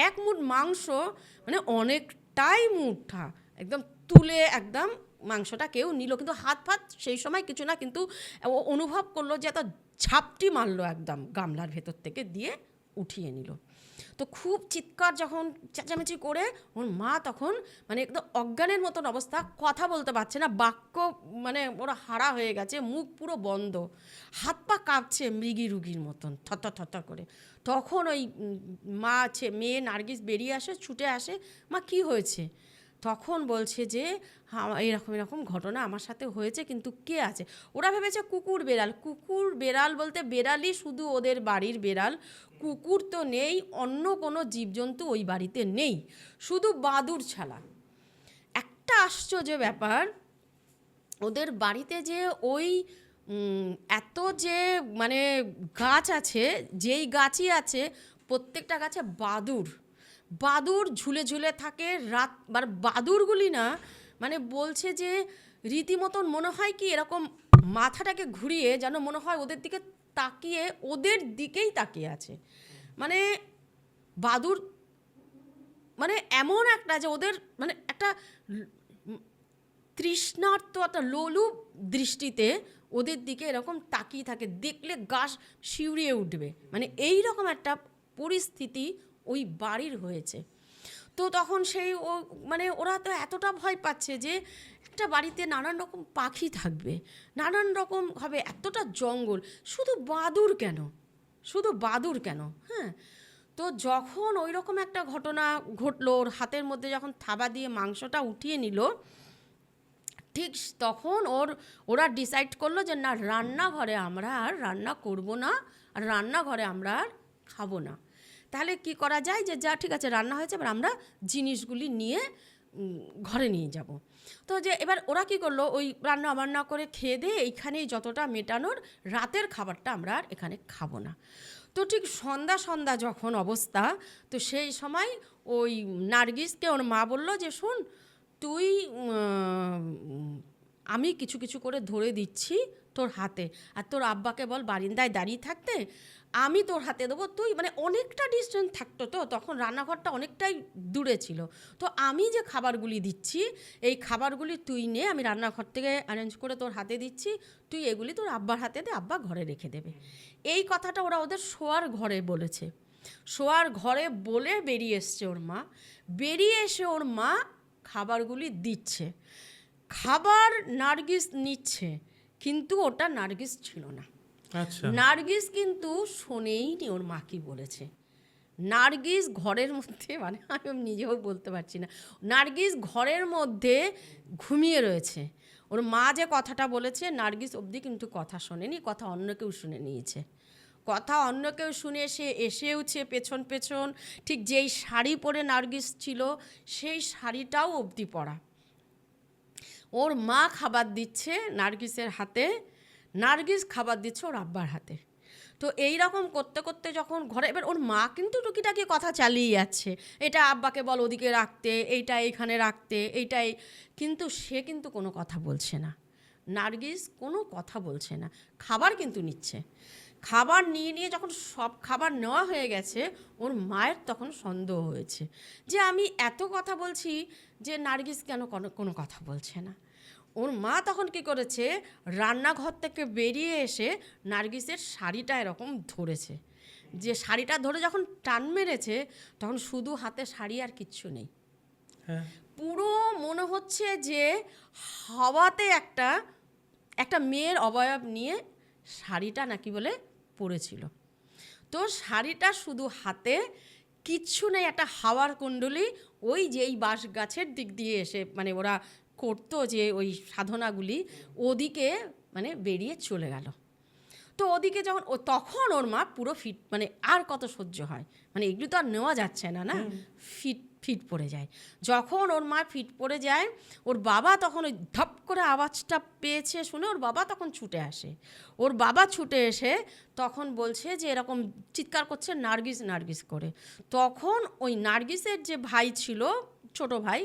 এক মুঠ মাংস, মানে অনেকটাই মুঠা, একদম তুলে একদম মাংসটা কেউ নিল, কিন্তু হাত ফাত সেই সময় কিছু না, কিন্তু ও অনুভব করলো যে এত ঝাপটি মারলো একদম গামলার ভেতর থেকে, দিয়ে উঠিয়ে নিল। তো খুব চিৎকার যখন চেঁচামেচি করে, ওর মা তখন মানে একদম অজ্ঞানের মতন অবস্থা, কথা বলতে পারছে না, বাক্য মানে ওরা হারা হয়ে গেছে, মুখ পুরো বন্ধ, হাত পা কাঁপছে মৃগী রুগীর মতন থরথর থরথর করে। তখন ওই মা মেয়ে নার্গিস বেরিয়ে আসে, ছুটে আসে, মা কি হয়েছে? তখন বলছে যে এরকম এরকম ঘটনা আমার সাথে হয়েছে, কিন্তু কে আছে? ওরা ভেবেছে কুকুর বেড়াল, কুকুর বেড়াল বলতে বেড়ালই শুধু ওদের বাড়ির বেড়াল, কুকুর তো নেই, অন্য কোনো জীবজন্তু ওই বাড়িতে নেই, শুধু বাদুড় ছাড়া। একটা আশ্চর্য ব্যাপার, ওদের বাড়িতে যে ওই এত যে মানে গাছ আছে, যেই গাছই আছে প্রত্যেকটা গাছে বাদুড় ঝুলে ঝুলে থাকে রাত। বাদুড়গুলি না মানে বলছে যে রীতিমতন মনে হয় কি এরকম মাথাটাকে ঘুরিয়ে যেন মনে হয় ওদের দিকে তাকিয়ে, ওদের দিকেই তাকিয়ে আছে। মানে বাদুড় মানে এমন একটা যে ওদের মানে একটা তৃষ্ণার্ত একটা লোলুপ দৃষ্টিতে ওদের দিকে এরকম তাকিয়ে থাকে, দেখলে গা শিউরিয়ে উঠবে, মানে এই রকম একটা পরিস্থিতি ওই বাড়ির হয়েছে। তো তখন সেই ও মানে ওরা তো এতটা ভয় পাচ্ছে যে একটা বাড়িতে নানান রকম পাখি থাকবে, নানান রকম হবে, এতটা জঙ্গল, শুধু বাদুড় কেন? হ্যাঁ, তো যখন ওই রকম একটা ঘটনা ঘটলো, ওর হাতের মধ্যে যখন থাবা দিয়ে মাংসটা উঠিয়ে নিল, ঠিক তখন ওরা ডিসাইড করলো যে না, রান্নাঘরে আমরা আর রান্না করব না, আর রান্নাঘরে আমরা আর খাবো না। তাহলে কি করা যায়, যে যা ঠিক আছে রান্না হয়েছে, এবার আমরা জিনিসগুলি নিয়ে ঘরে নিয়ে যাব। তো যে এবার ওরা কি করলো, ওই রান্না করে খেয়ে দিয়ে এইখানেই যতটা মেটানোর, রাতের খাবারটা আমরা আর এখানে খাবো না। তো ঠিক সন্ধ্যা যখন অবস্থা, তো সেই সময় ওই নার্গিসকে ওর মা বলল যে শোন, তুই আমি কিছু কিছু করে ধরে দিচ্ছি তোর হাতে, আর তোর আব্বাকে বল বারিন্দায় দাঁড়িয়ে থাকতে, আমি তোর হাতে দেবো। তুই মানে অনেকটা ডিস্টেন্স থাকতো, তো তখন রান্নাঘরটা অনেকটাই দূরে ছিল, তো আমি যে খাবারগুলি দিচ্ছি এই খাবারগুলি তুই নে, আমি রান্নাঘর থেকে অ্যারেঞ্জ করে তোর হাতে দিচ্ছি, তুই এগুলি তোর আব্বার হাতে দে, আব্বা ঘরে রেখে দেবে। এই কথাটা ওরা ওদের শোয়ার ঘরে বলেছে। শোয়ার ঘরে বলে বেরিয়ে এসছে ওর মা, বেরিয়ে এসে ওর মা খাবারগুলি দিচ্ছে, খাবার নার্গিস নিচ্ছে, কিন্তু ওটা নার্গিস ছিল না। আচ্ছা, নার্গিস কিন্তু শোনেইনি ওর মা কি বলেছে। নার্গিস ঘরের মধ্যে, মানে আমি নিজেও বলতে পারছি না, নার্গিস ঘরের মধ্যে ঘুমিয়ে রয়েছে। ওর মা যে কথাটা বলেছে নার্গিস অবধি কিন্তু কথা শোনেনি, কথা অন্য কেউ শুনে নিয়েছে। কথা অন্য কেউ শুনে সে এসেওছে পেছন পেছন, ঠিক যেই শাড়ি পরে নার্গিস ছিল সেই শাড়িটাও অবধি পরা। ওর মা খাবার দিচ্ছে নার্গিসের হাতে, নার্গিস খাবার দিচ্ছে ওর আব্বার হাতে। তো এই রকম করতে করতে যখন ঘরে, এবার ওর মা কিন্তু টুকিটাকি কথা চালিয়ে যাচ্ছে, এটা আব্বাকে বল ওদিকে রাখতে, এইটা এইখানে রাখতে, এইটাই, কিন্তু সে কিন্তু কোনো কথা বলছে না। নার্গিস কোনো কথা বলছে না, খাবার কিন্তু নিচ্ছে। খাবার নিয়ে যখন সব খাবার নেওয়া হয়ে গেছে, ওর মায়ের তখন সন্দেহ হয়েছে যে আমি এত কথা বলছি, যে নার্গিস কেন কোনো কথা বলছে না। ওর মা তখন কি করেছে, রান্নাঘর থেকে বেরিয়ে এসে নার্গিসের শাড়িটা এরকম ধরেছে, যে শাড়িটা ধরে যখন টান মেরেছে, তখন শুধু হাতে শাড়ি আর কিচ্ছু নেই। হ্যাঁ, পুরো মনে হচ্ছে যে হাওয়াতে একটা মেয়ের অবয়ব নিয়ে শাড়িটা নাকি বলে পরেছিল। তো শাড়িটা শুধু হাতে, কিচ্ছু নেই, একটা হাওয়ার কুণ্ডলি, ওই যেই বাঁশ গাছের দিক দিয়ে এসে মানে ওরা করতো যে ওই সাধনাগুলি, ওদিকে মানে বেরিয়ে চলে গেল। তো ওদিকে যখন তখন ওর মা পুরো ফিট, মানে আর কত সহ্য হয়, মানে এগুলো তো আর নেওয়া যাচ্ছে না, ফিট ফিট পড়ে যায়। যখন ওর মা ফিট পড়ে যায়, ওর বাবা তখন ওই ধপ করে আওয়াজটা পেয়েছে শুনে ওর বাবা তখন ছুটে আসে। ওর বাবা ছুটে এসে তখন বলছে যে এরকম চিৎকার করছে নার্গিস নার্গিস করে। তখন ওই নার্গিসের যে ভাই ছিল, ছোট ভাই,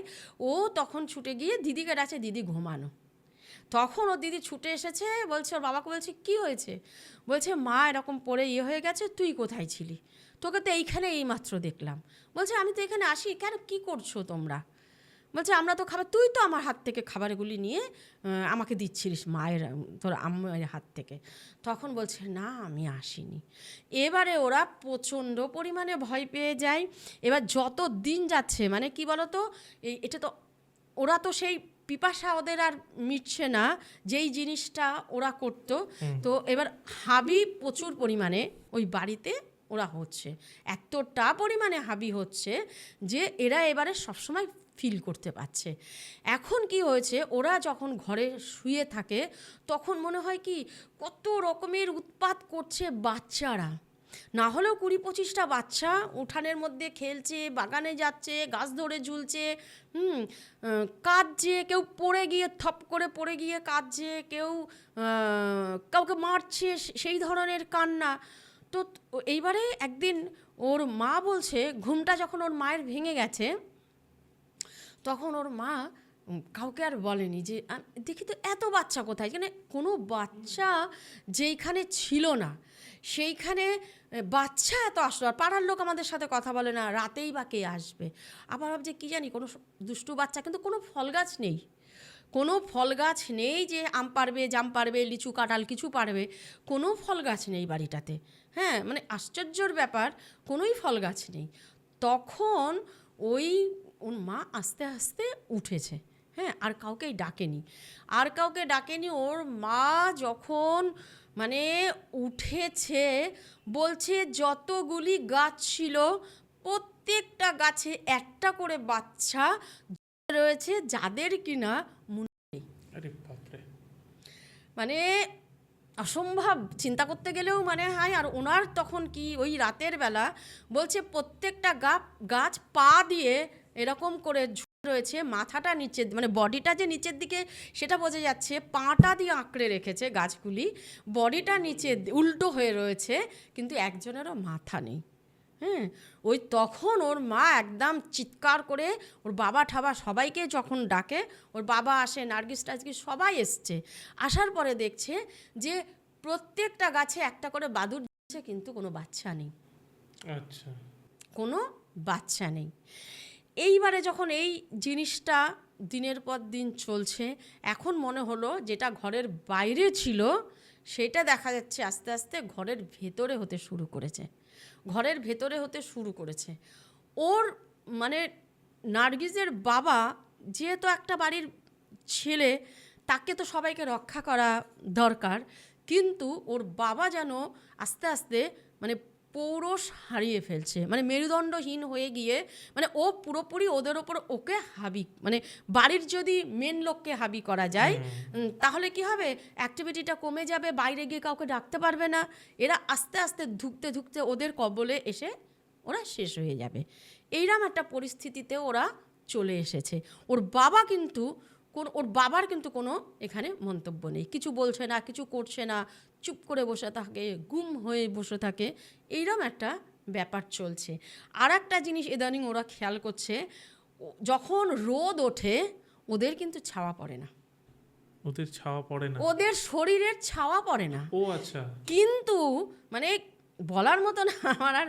ও তখন ছুটে গিয়ে দিদিকে ডাকছে, দিদি ঘুমানো। তখন ওর দিদি ছুটে এসেছে, বলছে ওর বাবাকে, বলছে কী হয়েছে? বলছে মা এরকম পড়ে হয়ে গেছে, তুই কোথায় ছিলি? তোকে তো এইখানে এইমাত্র দেখলাম। বলছে আমি তো এখানে আসি, কেন কী করছো তোমরা? বলছে আমরা তো খাবার, তুই তো আমার হাত থেকে খাবারগুলি নিয়ে আমাকে দিচ্ছিলিস মায়ের, তোর আম্মায়ের হাত থেকে। তখন বলছে না আমি আসিনি। এবারে ওরা প্রচণ্ড পরিমাণে ভয় পেয়ে যায়। এবার যত দিন যাচ্ছে, মানে কি বলতো, এটা তো ওরা তো সেই পিপাসা ওদের আর মিটছে না যেই জিনিসটা ওরা করতো। তো এবার হাবি প্রচুর পরিমাণে ওই বাড়িতে ওরা হচ্ছে, এতটা পরিমাণে হাবি হচ্ছে যে এরা এবারে সবসময় ফিল করতে পারছে। এখন কি হয়েছে, ওরা যখন ঘরে শুয়ে থাকে তখন মনে হয় কি কত রকমের উৎপাত করছে বাচ্চারা, না হলেও 20-25টা বাচ্চা উঠানের মধ্যে খেলছে, বাগানে যাচ্ছে, গাছ ধরে ঝুলছে, কাঁদছে, কেউ পড়ে গিয়ে থপ করে পড়ে গিয়ে কাঁদছে, কেউ কাউকে মারছে, সেই ধরনের কান্না। তো এইবারে একদিন ওর মা বলছে, ঘুমটা যখন ওর মায়ের ভেঙে গেছে তখন ওর মা কাউকে আর বলেনি যে দেখি তো এত বাচ্চা কোথায়, মানে কোনো বাচ্চা যেইখানে ছিল না সেইখানে বাচ্চা এত আসলো। আর পাড়ার লোক আমাদের সাথে কথা বলে না, রাতেই বা কে আসবে। আবার ভাবছে কী জানি কোনো দুষ্টু বাচ্চা, কিন্তু কোনো ফল গাছ নেই, কোনো ফল গাছ নেই যে আম পারবে, জাম পারবে, লিচু কাঁঠাল কিছু পারবে, কোনো ফল গাছ নেই বাড়িটাতে। হ্যাঁ, মানে আশ্চর্যর ব্যাপার, কোনোই ফল গাছ নেই। তখন ওর মা আস্তে আস্তে উঠেছে, হ্যাঁ, আর কাউকেই ডাকেনি। ওর মা যখন মানে উঠেছে, বলছে যতগুলি গাছ ছিল প্রত্যেকটা গাছে একটা করে বাচ্চা রয়েছে, যাদের কিনা মানে অসম্ভব, চিন্তা করতে গেলেও মানে হয়। আর ওনার তখন কি ওই রাতের বেলা বলছে প্রত্যেকটা গাছ পা দিয়ে এরকম করে রয়েছে, মাথাটা নিচে, মানে বডিটা যে নিচের দিকে সেটা বোঝা যাচ্ছে, পাটা দিয়ে আঁকড়ে রেখেছে গাছগুলি, বডিটা নিচে উল্টো হয়ে রয়েছে, কিন্তু একজনেরও মাথা নেই। হ্যাঁ, ওই তখন ওর মা একদম চিৎকার করে ওর বাবা ঠাবা সবাইকে যখন ডাকে, ওর বাবা আসে, নার্গিস টার্গিস সবাই এসছে, আসার পরে দেখছে যে প্রত্যেকটা গাছে একটা করে বাদুড় দিচ্ছে, কিন্তু কোনো বাচ্চা নেই। আচ্ছা, কোনো বাচ্চা নেই। এইবারে যখন এই জিনিসটা দিনের পর দিন চলছে, এখন মনে হলো যেটা ঘরের বাইরে ছিল সেটা দেখা যাচ্ছে আস্তে আস্তে ঘরের ভেতরে হতে শুরু করেছে। ওর মানে নার্গিসের বাবা যেহেতু একটা বাড়ির ছেলে, তাকে তো সবাইকে রক্ষা করা দরকার, কিন্তু ওর বাবা যেন আস্তে আস্তে মানে পৌরষ হারিয়ে ফেলছে, মানে মেরুদণ্ডহীন হয়ে গিয়ে, মানে ও পুরোপুরি ওদের ওপর ওকে হাবি, মানে বাড়ির যদি মেন লোককে হাবি করা যায় তাহলে কি হবে, অ্যাক্টিভিটিটা কমে যাবে, বাইরে গিয়ে কাউকে ডাকতে পারবে না, এরা আস্তে আস্তে ধুকতে ওদের কবলে এসে ওরা শেষ হয়ে যাবে। এইরকম একটা পরিস্থিতিতে ওরা চলে এসেছে। ওর বাবার কিন্তু কোনো এখানে মন্তব্য নেই, কিছু বলছে না, কিছু করছে না, চুপ করে বসে থাকে, গুম হয়ে বসে থাকে, এইরকম একটা ব্যাপার চলছে। আর একটা জিনিস ইদানিং ওরা খেয়াল করছে, যখন রোদ ওঠে ওদের কিন্তু ছাওয়া পড়ে না, ওদের শরীরের ছাওয়া পড়ে না। ও আচ্ছা। কিন্তু মানে বলার মতো না আমার। আর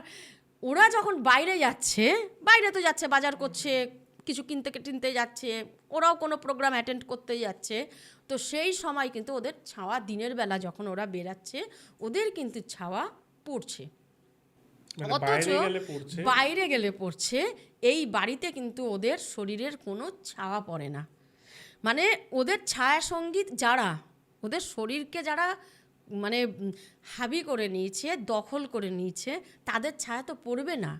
ওরা যখন বাইরে তো যাচ্ছে, বাজার করছে, কিছু কিনতে যাচ্ছে, ওরাও কোনো প্রোগ্রাম অ্যাটেন্ড করতে যাচ্ছে, তো সেই সময় কিন্তু ওদের ছাওয়া, দিনের বেলা যখন ওরা বেরাচ্ছে ওদের কিন্তু ছাওয়া পড়ছে, অথচ বাইরে গেলে পড়ছে, এই বাড়িতে কিন্তু ওদের শরীরের কোনো ছাওয়া পড়ে না। মানে ওদের ছায়া সঙ্গীত যারা, ওদের শরীরকে যারা মানে হাবি করে নিয়েছে, দখল করে নিয়েছে, তাদের ছায়া তো পড়বে না।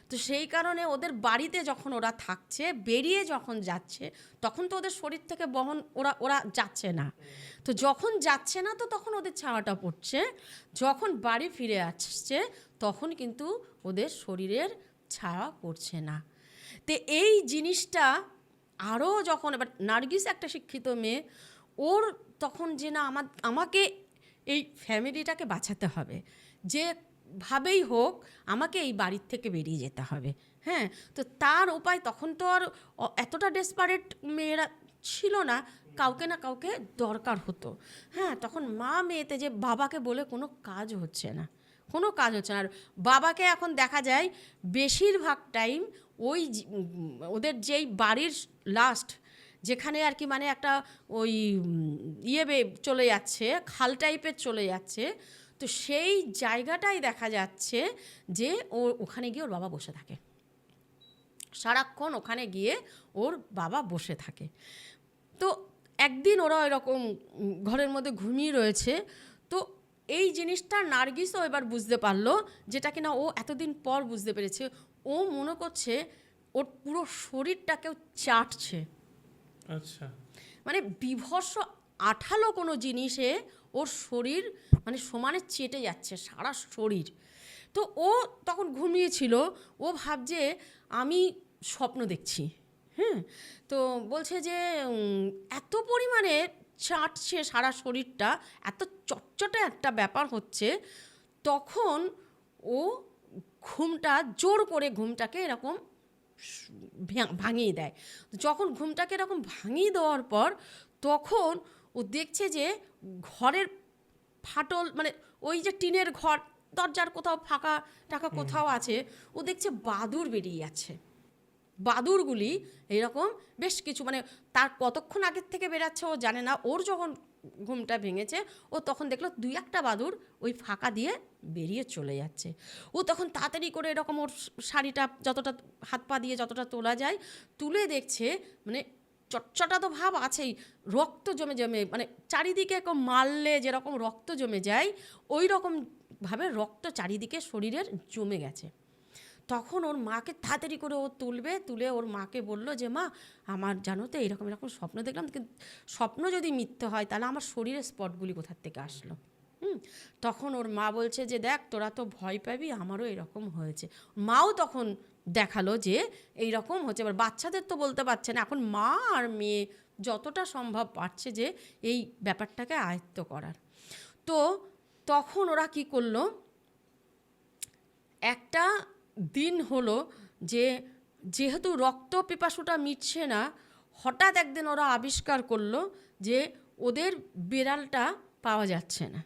তো সেই কারণে ওদের বাড়িতে যখন ওরা থাকছে, বেরিয়ে যখন যাচ্ছে, তখন তো ওদের শরীর থেকে ওরা যাচ্ছে না। তো যখন যাচ্ছে না, তো তখন ওদের ছাওয়াটা পড়ছে, যখন বাড়ি ফিরে আসছে তখন কিন্তু ওদের শরীরের ছায়া পড়ছে না। তো এই জিনিসটা আরও যখন এবার নার্গিস একটা শিক্ষিত মেয়ে, ওর তখন যে না আমাকে এই ফ্যামিলিটাকে বাঁচাতে হবে, যেভাবেই হোক আমাকে এই বাড়ির থেকে বেরিয়ে যেতে হবে। হ্যাঁ, তো তার উপায় তখন তো আর এতটা ডেসপারেট মেয়েরা ছিল না, কাউকে না কাউকে দরকার হতো। হ্যাঁ, তখন মা মেয়েতে যে বাবাকে বলে কোনো কাজ হচ্ছে না, কোনো কাজ হচ্ছে না। আর বাবাকে এখন দেখা যায় বেশিরভাগ টাইম ওই ওদের বাড়ির লাস্ট যেখানে আর কি মানে একটা ওই চলে যাচ্ছে, খাল টাইপের চলে যাচ্ছে, তো সেই জায়গাটাই দেখা যাচ্ছে যে ওখানে গিয়ে ওর বাবা বসে থাকে, সারাক্ষণ ওখানে গিয়ে ওর বাবা বসে থাকে। তো একদিন ওরা এরকম ঘরের মধ্যে ঘুমিয়ে রয়েছে, তো এই জিনিসটা নার্গিসও এবার বুঝতে পারলো, যেটা কিনা ও এতদিন পর বুঝতে পেরেছে। ও মনে করছে ওর পুরো শরীরটাকেও চাটছে। আচ্ছা, মানে বিভৎস আঠালো কোনো জিনিসে ওর শরীর মানে সমানে চেটে যাচ্ছে সারা শরীর। তো ও তখন ঘুমিয়েছিল, ও ভাবছে আমি স্বপ্ন দেখছি। হ্যাঁ, তো বলছে যে এত পরিমাণে চাটছে সারা শরীরটা, এত চটচটে একটা ব্যাপার হচ্ছে। তখন ও ঘুমটা জোর করে ঘুমটাকে এরকম ভাঙিয়ে দেয়। যখন ঘুমটাকে এরকম ভাঙিয়ে দেওয়ার পর তখন ও দেখছে যে ঘরের ফাটল, মানে ওই যে টিনের ঘর, দরজার কোথাও ফাঁকা টাকা কোথাও আছে, ও দেখছে বাদুড় বেরিয়ে যাচ্ছে। বাদুড়গুলি এরকম বেশ কিছু, মানে তার কতক্ষণ আগের থেকে বেরাচ্ছে ও জানে না। ওর যখন ঘুমটা ভেঙেছে ও তখন দেখলো 2-1টা বাদুড় ওই ফাঁকা দিয়ে বেরিয়ে চলে যাচ্ছে। ও তখন তাড়াতাড়ি করে এরকম ওর শাড়িটা যতটা হাত পা দিয়ে যতটা তোলা যায় তুলে দেখছে, মানে চটচটা তো ভাব আছেই, রক্ত জমে জমে, মানে চারিদিকে এরকম মারলে যেরকম রক্ত জমে যায় ওই রকমভাবে রক্ত চারিদিকে শরীরের জমে গেছে। তখন ওর মাকে তাড়াতাড়ি করে ও তুলে ওর মাকে বলল যে মা, আমার জানো তো এরকম এরকম স্বপ্ন দেখলাম, কিন্তু স্বপ্ন যদি মিথ্যে হয় তাহলে আমার শরীরের স্পটগুলি কোথার থেকে আসলো। তখন ওর মা বলছে যে দেখ তোরা তো ভয় পাবি, আমারও এরকম হয়েছে। মাও তখন দেখালো যে এই রকম হচ্ছে। এবার বাচ্চাদের তো বলতে পারছে না, এখন মা আর মেয়ে যতটা সম্ভব পারছে যে এই ব্যাপারটাকে আয়ত্ত করার। তো তখন ওরা কি করলো, একটা দিন হলো যে যেহেতু রক্ত পিপাসুটা মিটছে না, হঠাৎ একদিন ওরা আবিষ্কার করলো যে ওদের বেড়ালটা পাওয়া যাচ্ছে না।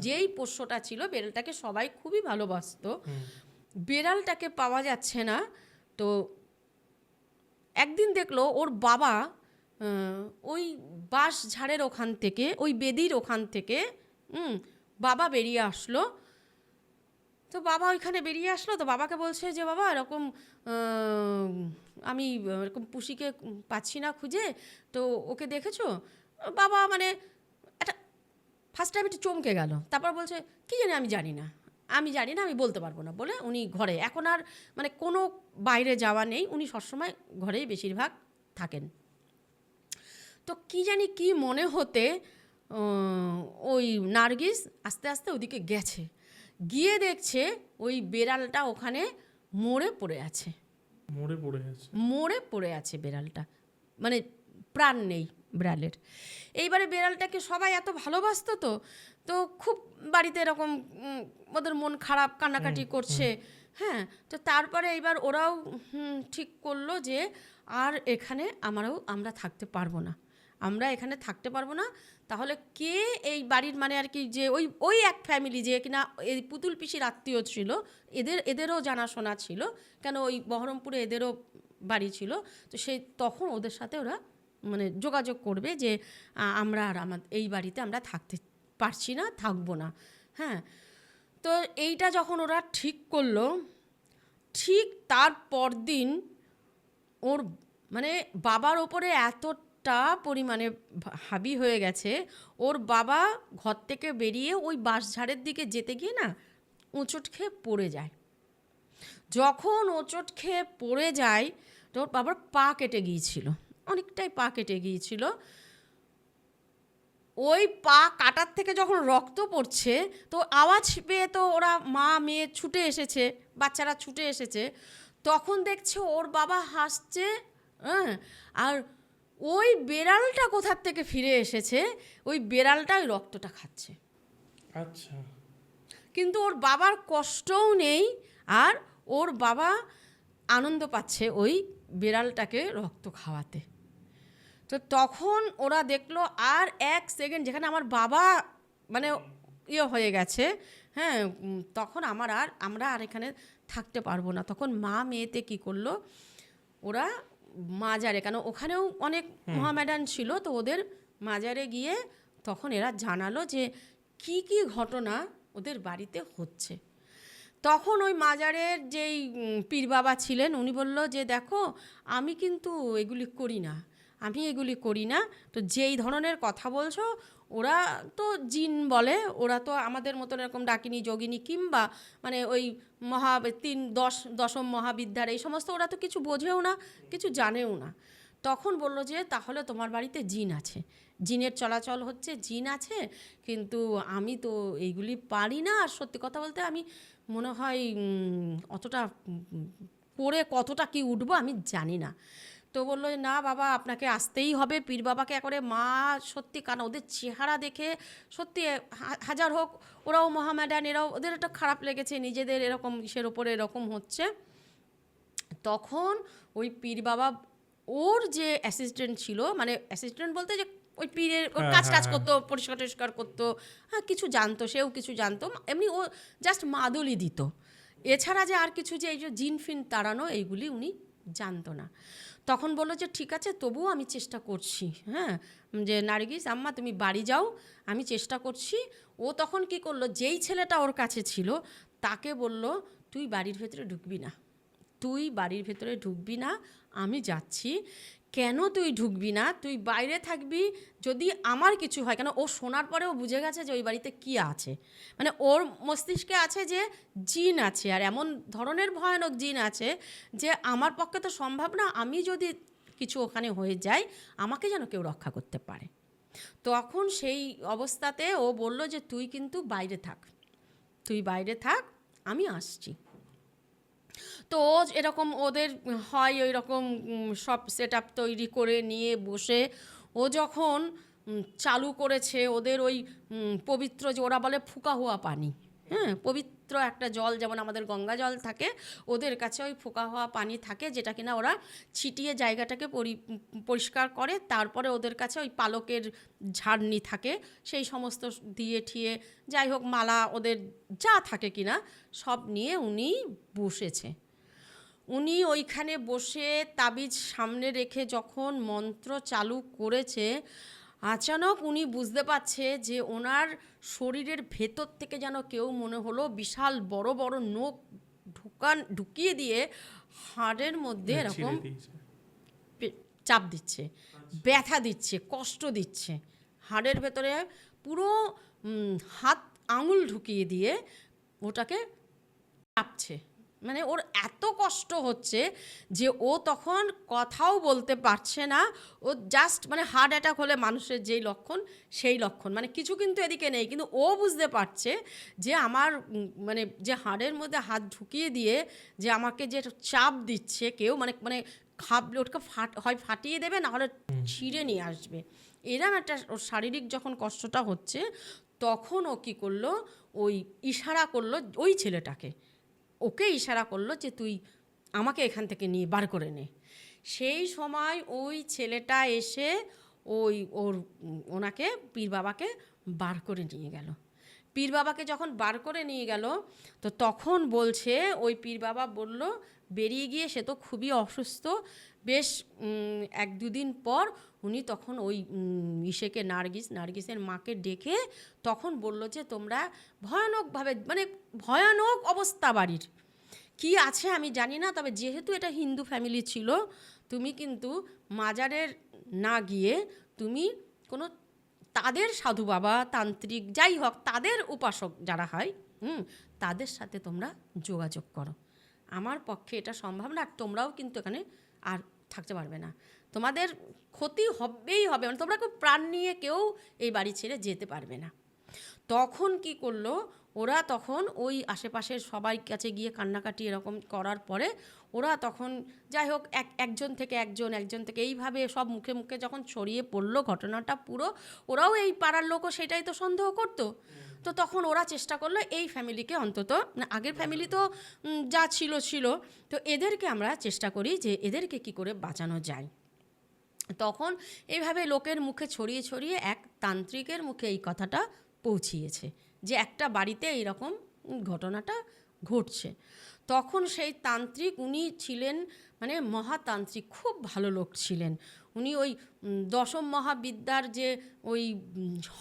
যেই পোষ্যটা ছিল, বেড়ালটাকে সবাই খুবই ভালোবাসতো, বেড়ালটাকে পাওয়া যাচ্ছে না। তো একদিন দেখলো ওর বাবা ওই বাঁশ ঝাড়ের ওখান থেকে, ওই বেদির ওখান থেকে বাবা বেরিয়ে আসলো। তো বাবা ওইখানে বেরিয়ে আসলো, তো বাবাকে বলছে যে বাবা এরকম আমি এরকম পুষিকে পাচ্ছি না খুঁজে, তো ওকে দেখেছো? বাবা মানে একটা ফার্স্ট টাইম একটু চমকে গেল, তারপর বলছে কি জানি, আমি জানি না, আমি বলতে পারবো না বলে উনি ঘরে, এখন আর মানে কোনো বাইরে যাওয়া নেই, উনি সবসময় ঘরেই বেশিরভাগ থাকেন। তো কি জানি কি মনে হতে ওই নার্গিস আস্তে আস্তে ওদিকে গেছে, গিয়ে দেখছে ওই বেড়ালটা ওখানে মরে পড়ে আছে। মরে পড়ে আছে বেড়ালটা, মানে প্রাণ নেই বিড়ালের। এইবারে বেড়ালটাকে সবাই এত ভালোবাসতো, তো খুব বাড়িতে এরকম ওদের মন খারাপ, কান্নাকাটি করছে। হ্যাঁ, তো তারপরে এইবার ওরাও ঠিক করলো যে আর এখানে আমরা থাকতে পারবো না, আমরা এখানে থাকতে পারবো না। তাহলে কে এই বাড়ির মানে আর কি যে ওই এক ফ্যামিলি যে কিনা এই পুতুল পিসির আত্মীয় ছিল, এদেরও জানাশোনা ছিল, কেন ওই বহরমপুরে এদেরও বাড়ি ছিল। তো সেই তখন ওদের সাথে ওরা মানে যোগাযোগ করবে যে আমরা আর এই বাড়িতে আমরা থাকতে পারছি না, থাকবো না। হ্যাঁ, তো এইটা যখন ওরা ঠিক করলো, ঠিক তার পরদিন ওর মানে বাবার ওপরে এতটা পরিমাণে হাবি হয়ে গেছে, ওর বাবা ঘর থেকে বেরিয়ে ওই বাঁশঝাড়ের দিকে যেতে গিয়ে না হোঁচট খেয়ে পড়ে যায়। যখন হোঁচট খেয়ে পড়ে যায় তো ওর বাবার পা কেটে গিয়েছিল, অনেকটাই পা কেটে গিয়েছিল। ওই পা কাটার থেকে যখন রক্ত পড়ছে তো আওয়াজ পেয়ে তো ওরা মা মেয়ে ছুটে এসেছে, বাচ্চারা ছুটে এসেছে। তখন দেখছে ওর বাবা হাসছে, হ্যাঁ, আর ওই বেড়ালটা কোথার থেকে ফিরে এসেছে, ওই বেড়ালটা ওই রক্তটা খাচ্ছে। আচ্ছা, কিন্তু ওর বাবার কষ্টও নেই, আর ওর বাবা আনন্দ পাচ্ছে ওই বেড়ালটাকে রক্ত খাওয়াতে। তো তখন ওরা দেখলো, আর এক সেকেন্ড যেখানে আমার বাবা মানে ইয়ে হয়ে গেছে, হ্যাঁ, তখন আমরা আর এখানে থাকতে পারবো না। তখন মা মেয়েতে কি করলো, ওরা মাজারে, কেন ওখানেও অনেক মহামেডান ছিল, তো ওদের মাজারে গিয়ে তখন এরা জানালো যে কি কি ঘটনা ওদের বাড়িতে হচ্ছে। তখন ওই মাজারের যেই পীর বাবা ছিলেন উনি বলল যে দেখো, আমি কিন্তু এগুলি করি না, আমি এগুলি করি না। তো যেই ধরনের কথা বলছো, ওরা তো জিন বলে, ওরা তো আমাদের মতন এরকম ডাকিনী যোগিনী কিংবা মানে ওই দশম মহাবিদ্যার এই সমস্ত, ওরা তো কিছু বোঝেও না, কিছু জানেও না। তখন বলল যে তাহলে তোমার বাড়িতে জিন আছে, জিনের চলাচল হচ্ছে, জিন আছে, কিন্তু আমি তো এইগুলি পারি না। আর সত্যি কথা বলতে আমি মনে হয় অতটা পড়ে কতটা কি উঠবো আমি জানি না। তো বললো না বাবা, আপনাকে আসতেই হবে। পীর বাবাকে একবারে মা সত্যি, কারণ ওদের চেহারা দেখে সত্যি হাজার হোক ওরাও মহামেডান, এরাও, ওদের একটা খারাপ লেগেছে নিজেদের এরকম ইসের ওপরে এরকম হচ্ছে। তখন ওই পীর বাবা ওর যে অ্যাসিস্ট্যান্ট ছিল, মানে অ্যাসিস্ট্যান্ট বলতে যে ওই পীরের ওর কাজ করতো, পরিষ্কার টরিষ্কার করতো, হ্যাঁ, কিছু জানতো, সেও কিছু জানতো, এমনি ও জাস্ট মাদুলি দিত, এছাড়া যে আর কিছু যে এই যে জিন ফিন তাড়ানো এইগুলি উনি জানতো না। তখন বললো যে ঠিক আছে, তবুও আমি চেষ্টা করছি, হ্যাঁ, যে নার্গিস আম্মা তুমি বাড়ি যাও, আমি চেষ্টা করছি। ও তখন কি করলো, যেই ছেলেটা ওর কাছে ছিল তাকে বলল তুই বাড়ির ভেতরে ঢুকবি না, তুই বাড়ির ভেতরে ঢুকবি না, আমি যাচ্ছি। কেন তুই ঢুকবি না, তুই বাইরে থাকবি, যদি আমার কিছু হয়, কেন ও শোনার পরেও বুঝে গেছে যে ওই বাড়িতে কী আছে, মানে ওর মস্তিষ্কে আছে যে জিন আছে, আর এমন ধরনের ভয়ানক জিন আছে যে আমার পক্ষে তো সম্ভব না, আমি যদি কিছু ওখানে হয়ে যায় আমাকে যেন কেউ রক্ষা করতে পারে। তখন সেই অবস্থাতে ও বলল যে তুই কিন্তু বাইরে থাক, তুই বাইরে থাক, আমি আসছি। তো এরকম ওদের হয় ওই রকম সব সেট আপ তৈরি করে নিয়ে বসে ও যখন চালু করেছে ওদের ওই পবিত্র, যে ওরা বলে ফুকা হওয়া পানি, হ্যাঁ, পবিত্র একটা জল, যেমন আমাদের গঙ্গা জল থাকে, ওদের কাছে ওই ফুকা হওয়া পানি থাকে, যেটা কিনা ওরা ছিটিয়ে জায়গাটাকে পরিষ্কার করে। তারপরে ওদের কাছে ওই পালকের ঝাড়নি থাকে, সেই সমস্ত দিয়ে ঠিয়ে যাই হোক মালা ওদের যা থাকে কিনা সব নিয়ে উনি বসেছে। উনি ওইখানে বসে তাবিজ সামনে রেখে যখন মন্ত্র চালু করেছে, আচানক উনি বুঝতে পারছে যে ওনার শরীরের ভেতর থেকে যেন কেউ মনে হলো বিশাল বড় বড় নখ ঢুকিয়ে দিয়ে হাড়ের মধ্যে এরকম চাপ দিচ্ছে, ব্যথা দিচ্ছে, কষ্ট দিচ্ছে, হাড়ের ভেতরে পুরো হাত আঙুল ঢুকিয়ে দিয়ে ওটাকে চাপছে। মানে ওর এত কষ্ট হচ্ছে যে ও তখন কথাও বলতে পারছে না, ও জাস্ট মানে হার্ট অ্যাটাক হলে মানুষের যেই লক্ষণ সেই লক্ষণ, মানে কিছু কিন্তু এদিকে নেই, কিন্তু ও বুঝতে পারছে যে আমার মানে যে হাড়ের মধ্যে হাত ঢুকিয়ে দিয়ে যে আমাকে যে চাপ দিচ্ছে কেউ, মানে মানে খাবলে ওটাকে হয় ফাটিয়ে দেবে, না হলে ছিঁড়ে নিয়ে আসবে, এরম একটা ওর শারীরিক যখন কষ্টটা হচ্ছে, তখন ও কী করলো, ওই ইশারা করলো ওই ছেলেটাকে, ওকে ইশারা করলো যে তুই আমাকে এখান থেকে নিয়ে বার করে নে। সেই সময় ওই ছেলেটা এসে ওনাকে পীর বাবাকে বার করে নিয়ে গেল। পীর বাবাকে যখন বার করে নিয়ে গেল, তো তখন বলছে ওই পীর বাবা বলল বেরিয়ে গিয়ে সে তো খুবই অসুস্থ, বেশ 1-2 দিন পর উনি তখন ওই ইসেকে নার্গিসের মাকে ডেকে তখন বলল যে তোমরা ভয়ানকভাবে, মানে ভয়ানক অবস্থা বাড়ির, কি আছে আমি জানি না, তবে যেহেতু এটা হিন্দু ফ্যামিলি ছিল, তুমি কিন্তু মাজারের না গিয়ে তুমি কোনো তাদের সাধু বাবা তান্ত্রিক যাই হোক তাদের উপাসক যারা হয় তাদের সাথে তোমরা যোগাযোগ করো, আমার পক্ষে এটা সম্ভব না, আর তোমরাও কিন্তু এখানে আর থাকতে পারবে না, তোমাদের ক্ষতি হবেই হবে, মানে তোমরা কেউ প্রাণ নিয়ে কেউ এই বাড়ি ছেড়ে যেতে পারবে না। তখন কি করলো, ওরা তখন ওই আশেপাশের সবাই কাছে গিয়ে কান্নাকাটি এরকম করার পরে ওরা তখন যাই হোক একজন থেকে একজন থেকে এইভাবে সব মুখে মুখে যখন ছড়িয়ে পড়লো ঘটনাটা পুরো, ওরাও এই পাড়ার লোকও সেটাই তো সন্দেহ করতো। তো তখন ওরা চেষ্টা করলো এই ফ্যামিলিকে অন্তত, আগের ফ্যামিলি তো যা ছিল, তো এদেরকে আমরা চেষ্টা করি যে এদেরকে কি করে বাঁচানো যায়। তখন এইভাবে লোকের মুখে ছড়িয়ে ছড়িয়ে এক তান্ত্রিকের মুখে এই কথাটা পৌঁছিয়েছে যে একটা বাড়িতে এইরকম ঘটনাটা ঘটছে। তখন সেই তান্ত্রিক, উনি ছিলেন মানে মহাতান্ত্রিক, খুব ভালো লোক ছিলেন উনি। ওই দশম মহাবিদ্যার যে ওই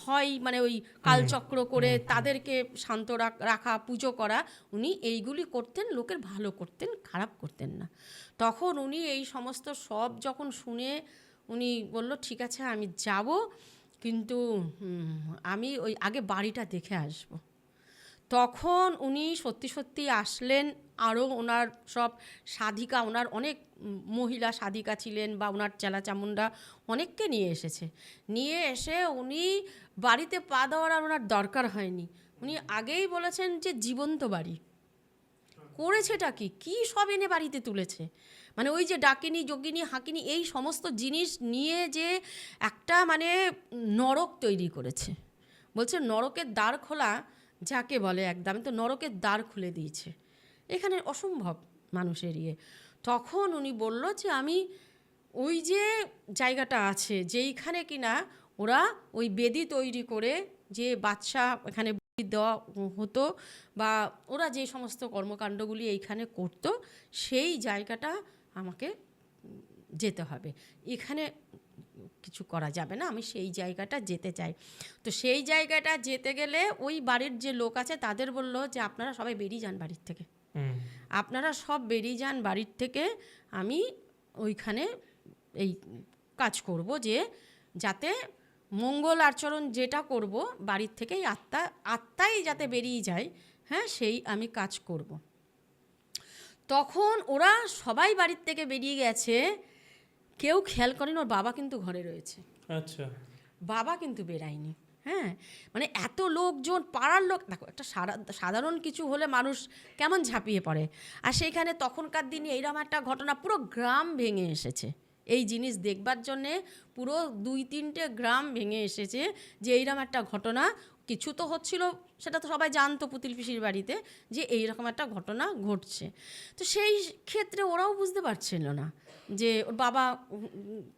হয় মানে ওই কালচক্র করে তাদেরকে শান্ত রাখা, পুজো করা, উনি এইগুলি করতেন, লোকের ভালো করতেন, খারাপ করতেন না। তখন উনি এই সমস্ত সব যখন শুনে উনি বলল ঠিক আছে আমি যাব, কিন্তু আমি ওই আগে বাড়িটা দেখে আসব। তখন উনি সত্যি সত্যি আসলেন। আরও ওনার সব সাধিকা, ওনার অনেক মহিলা সাধিকা ছিলেন বা ওনার চেলা চামুন্ডা অনেককে নিয়ে এসেছে। নিয়ে এসে উনি বাড়িতে পা দেওয়ার আর ওনার দরকার হয়নি, উনি আগেই বলেছেন যে জীবন্ত বাড়ি করেছেটা কি সব এনে বাড়িতে তুলেছে। মানে ওই যে ডাকিনী, যোগিনী, হাকিনী এই সমস্ত জিনিস নিয়ে যে একটা মানে নরক তৈরি করেছে। বলছে নরকের দ্বার খোলা যাকে বলে, একদম তো নরকের দ্বার খুলে দিয়েছে, এখানে অসম্ভব মানুষের ইয়ে। তখন উনি বলল যে আমি ওই যে জায়গাটা আছে যেইখানে কিনা ওরা ওই বেদি তৈরি করে যে বাচ্চা এখানে দেওয়া হতো বা ওরা যে সমস্ত কর্মকাণ্ডগুলি এইখানে করতো, সেই জায়গাটা আমাকে যেতে হবে, এখানে কিছু করা যাবে না, আমি সেই জায়গাটা যেতে চাই। তো সেই জায়গাটা যেতে গেলে ওই বাড়ির যে লোক আছে তাদের বললো যে আপনারা সবাই বেরিয়ে যান বাড়ির থেকে, আপনারা সব বেরিয়ে যান বাড়ির থেকে, আমি ওইখানে এই কাজ করব যে যাতে মঙ্গল আচরণ যেটা করব বাড়ির থেকেই আত্মাই যাতে বেরিয়ে যায়, হ্যাঁ সেই আমি কাজ করব। তখন ওরা সবাই বাড়ির থেকে বেরিয়ে গেছে, কেউ খেয়াল করেন ওর বাবা কিন্তু ঘরে রয়েছে। আচ্ছা, বাবা কিন্তু বেরায়নি। হ্যাঁ, মানে এত লোকজন, পাড়ার লোক, দেখো একটা সাধারণ কিছু হলে মানুষ কেমন ঝাঁপিয়ে পড়ে, আর সেইখানে তখনকার দিনে এইরকম একটা ঘটনা, পুরো গ্রাম ভেঙে এসেছে এই জিনিস দেখবার জন্যে, পুরো 2-3টে গ্রাম ভেঙে এসেছে যে এইরকম একটা ঘটনা কিছু তো হচ্ছিল, সেটা তো সবাই জানতো পুতুল পিসির বাড়িতে যে এইরকম একটা ঘটনা ঘটছে। তো সেই ক্ষেত্রে ওরাও বুঝতে পারছিল না যে ওর বাবা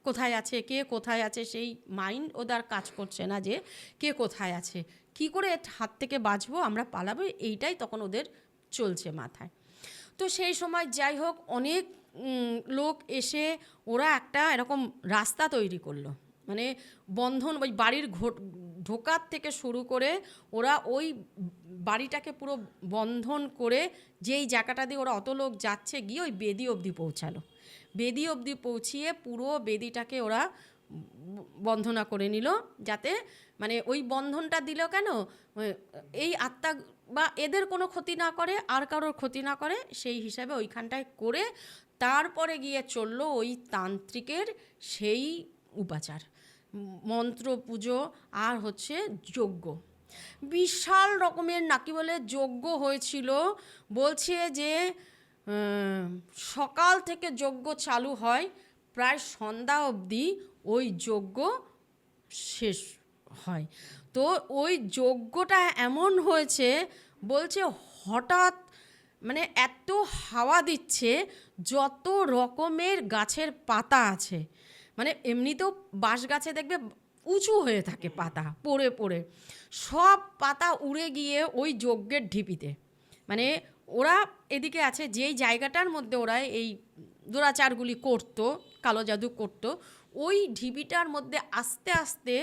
কোথায় আছে, কে কোথায় আছে, সেই মাইন্ড ওদের কাজ করছে না যে কে কোথায় আছে, কি করে হাত থেকে বাঁচবো, আমরা পালাবো, এইটাই তখন ওদের চলছে মাথায়। তো সেই সময় যাই হোক অনেক লোক এসে ওরা একটা এরকম রাস্তা তৈরি করলো, মানে বন্ধন, ওই বাড়ির ঢোকার থেকে শুরু করে ওরা ওই বাড়িটাকে পুরো বন্ধন করে যেই জায়গাটা দিয়ে ওরা অত লোক যাচ্ছে গিয়ে ওই বেদি অবধি পৌঁছালো। বেদি অবধি পৌঁছিয়ে পুরো বেদিটাকে ওরা বন্ধনা করে নিল, যাতে মানে ওই বন্ধনটা দিল কেন, এই আত্মা বা এদের কোনো ক্ষতি না করে, আর কারোর ক্ষতি না করে, সেই হিসাবে ওইখানটায় করে তারপরে গিয়ে চললো ওই তান্ত্রিকের সেই উপাচার, মন্ত্র পুজো আর হচ্ছে যজ্ঞ। বিশাল রকমের নাকি বলে যজ্ঞ হয়েছিল। বলছে যে সকাল থেকে যজ্ঞ চালু হয়, প্রায় সন্ধ্যা অবধি ওই যজ্ঞ শেষ হয়। তো ওই যজ্ঞটা এমন হয়েছে, বলছে হঠাৎ মানে এত হাওয়া দিচ্ছে, যত রকমের গাছের পাতা আছে, মানে এমনিতেও বাঁশ গাছে দেখবে উঁচু হয়ে থাকে পাতা পড়ে পড়ে, সব পাতা উড়ে গিয়ে ওই যজ্ঞের ঢিপিতে, মানে ওরা এদিকে আছে যেই জায়গাটার মধ্যে ওরা এই দুরাচারগুলি করতো, কালো জাদু করতো, ওই ঢিবিটার মধ্যে আস্তে আস্তে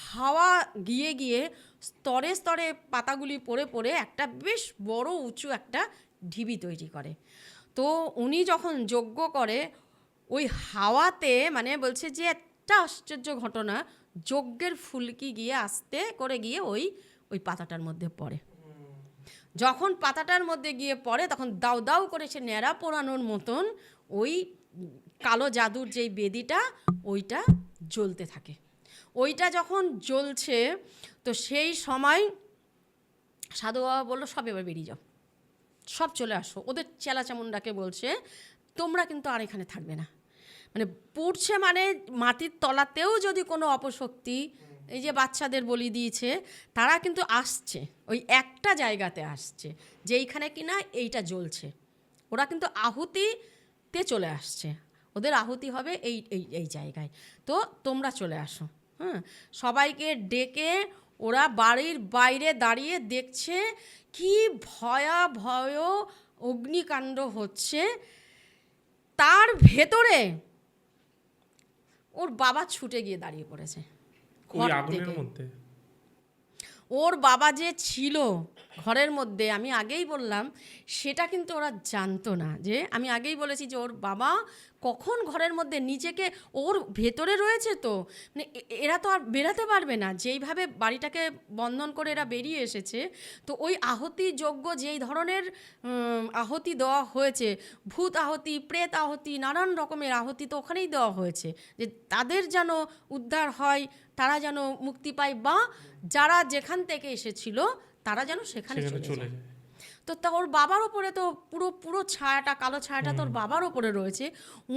হাওয়া গিয়ে গিয়ে স্তরে স্তরে পাতাগুলি পড়ে পড়ে একটা বেশ বড় উঁচু একটা ঢিবি তৈরি করে। তো উনি যখন যজ্ঞ করে ওই হাওয়াতে, মানে বলছে যে একটা আশ্চর্য ঘটনা, যজ্ঞের ফুলকি গিয়ে আস্তে করে গিয়ে ওই পাতাটার মধ্যে পড়ে। যখন পাতাটার মধ্যে গিয়ে পড়ে তখন দাউ দাউ করে সে ন্যাড়া পোড়ানোর মতন ওই কালো জাদুর যেই বেদিটা ওইটা জ্বলতে থাকে। ওইটা যখন জ্বলছে তো সেই সময় সাধু বাবা বললো সব এবার বেরিয়ে যাও, সব চলে আসো। ওদের চেলা চামুন্ডাকে বলছে তোমরা কিন্তু আর এখানে থাকবে না। মানে পুড়ছে মানে মাটির তলাতেও যদি কোনো অপশক্তি, এই যে বাচ্চাদের বলি দিয়েছে, তারা কিন্তু আসছে ওই একটা জায়গাতে আসছে যেইখানে কিনা এইটা জ্বলছে। ওরা কিন্তু আহুতিতে চলে আসছে, ওদের আহুতি হবে এই এই এই জায়গায়। তো তোমরা চলে আসো। হ্যাঁ, সবাইকে ডেকে ওরা বাড়ির বাইরে দাঁড়িয়ে দেখছে কি ভয়াবহ অগ্নিকাণ্ড হচ্ছে। তার ভেতরে ওর বাবা ছুটে গিয়ে দাঁড়িয়ে পড়েছে ওই আগুনের মধ্যে। ওর বাবা যে ছিল ঘরের মধ্যে, আমি আগেই বললাম, সেটা কিন্তু ওরা জানতো না। যে আমি আগেই বলেছি যে ওর বাবা কখন ঘরের মধ্যে নিজেকে, ওর ভেতরে রয়েছে। তো মানে এরা তো আর বেরাতে পারবে না, যেইভাবে বাড়িটাকে বন্ধন করে এরা বেরিয়ে এসেছে। তো ওই আহতি যজ্ঞ যেই ধরনের আহতি দেওয়া হয়েছে, ভূত আহতি, প্রেত আহতি, নানান রকমের আহতি তো ওখানেই দেওয়া হয়েছে, যে তাদের যেন উদ্ধার হয়, তারা যেন মুক্তি পায়, বা যারা যেখান থেকে এসেছিল তারা যেন সেখানে চলে যায়। তো তা ওর বাবার ওপরে তো পুরো পুরো ছায়াটা, কালো ছায়াটা তোর বাবার ওপরে রয়েছে।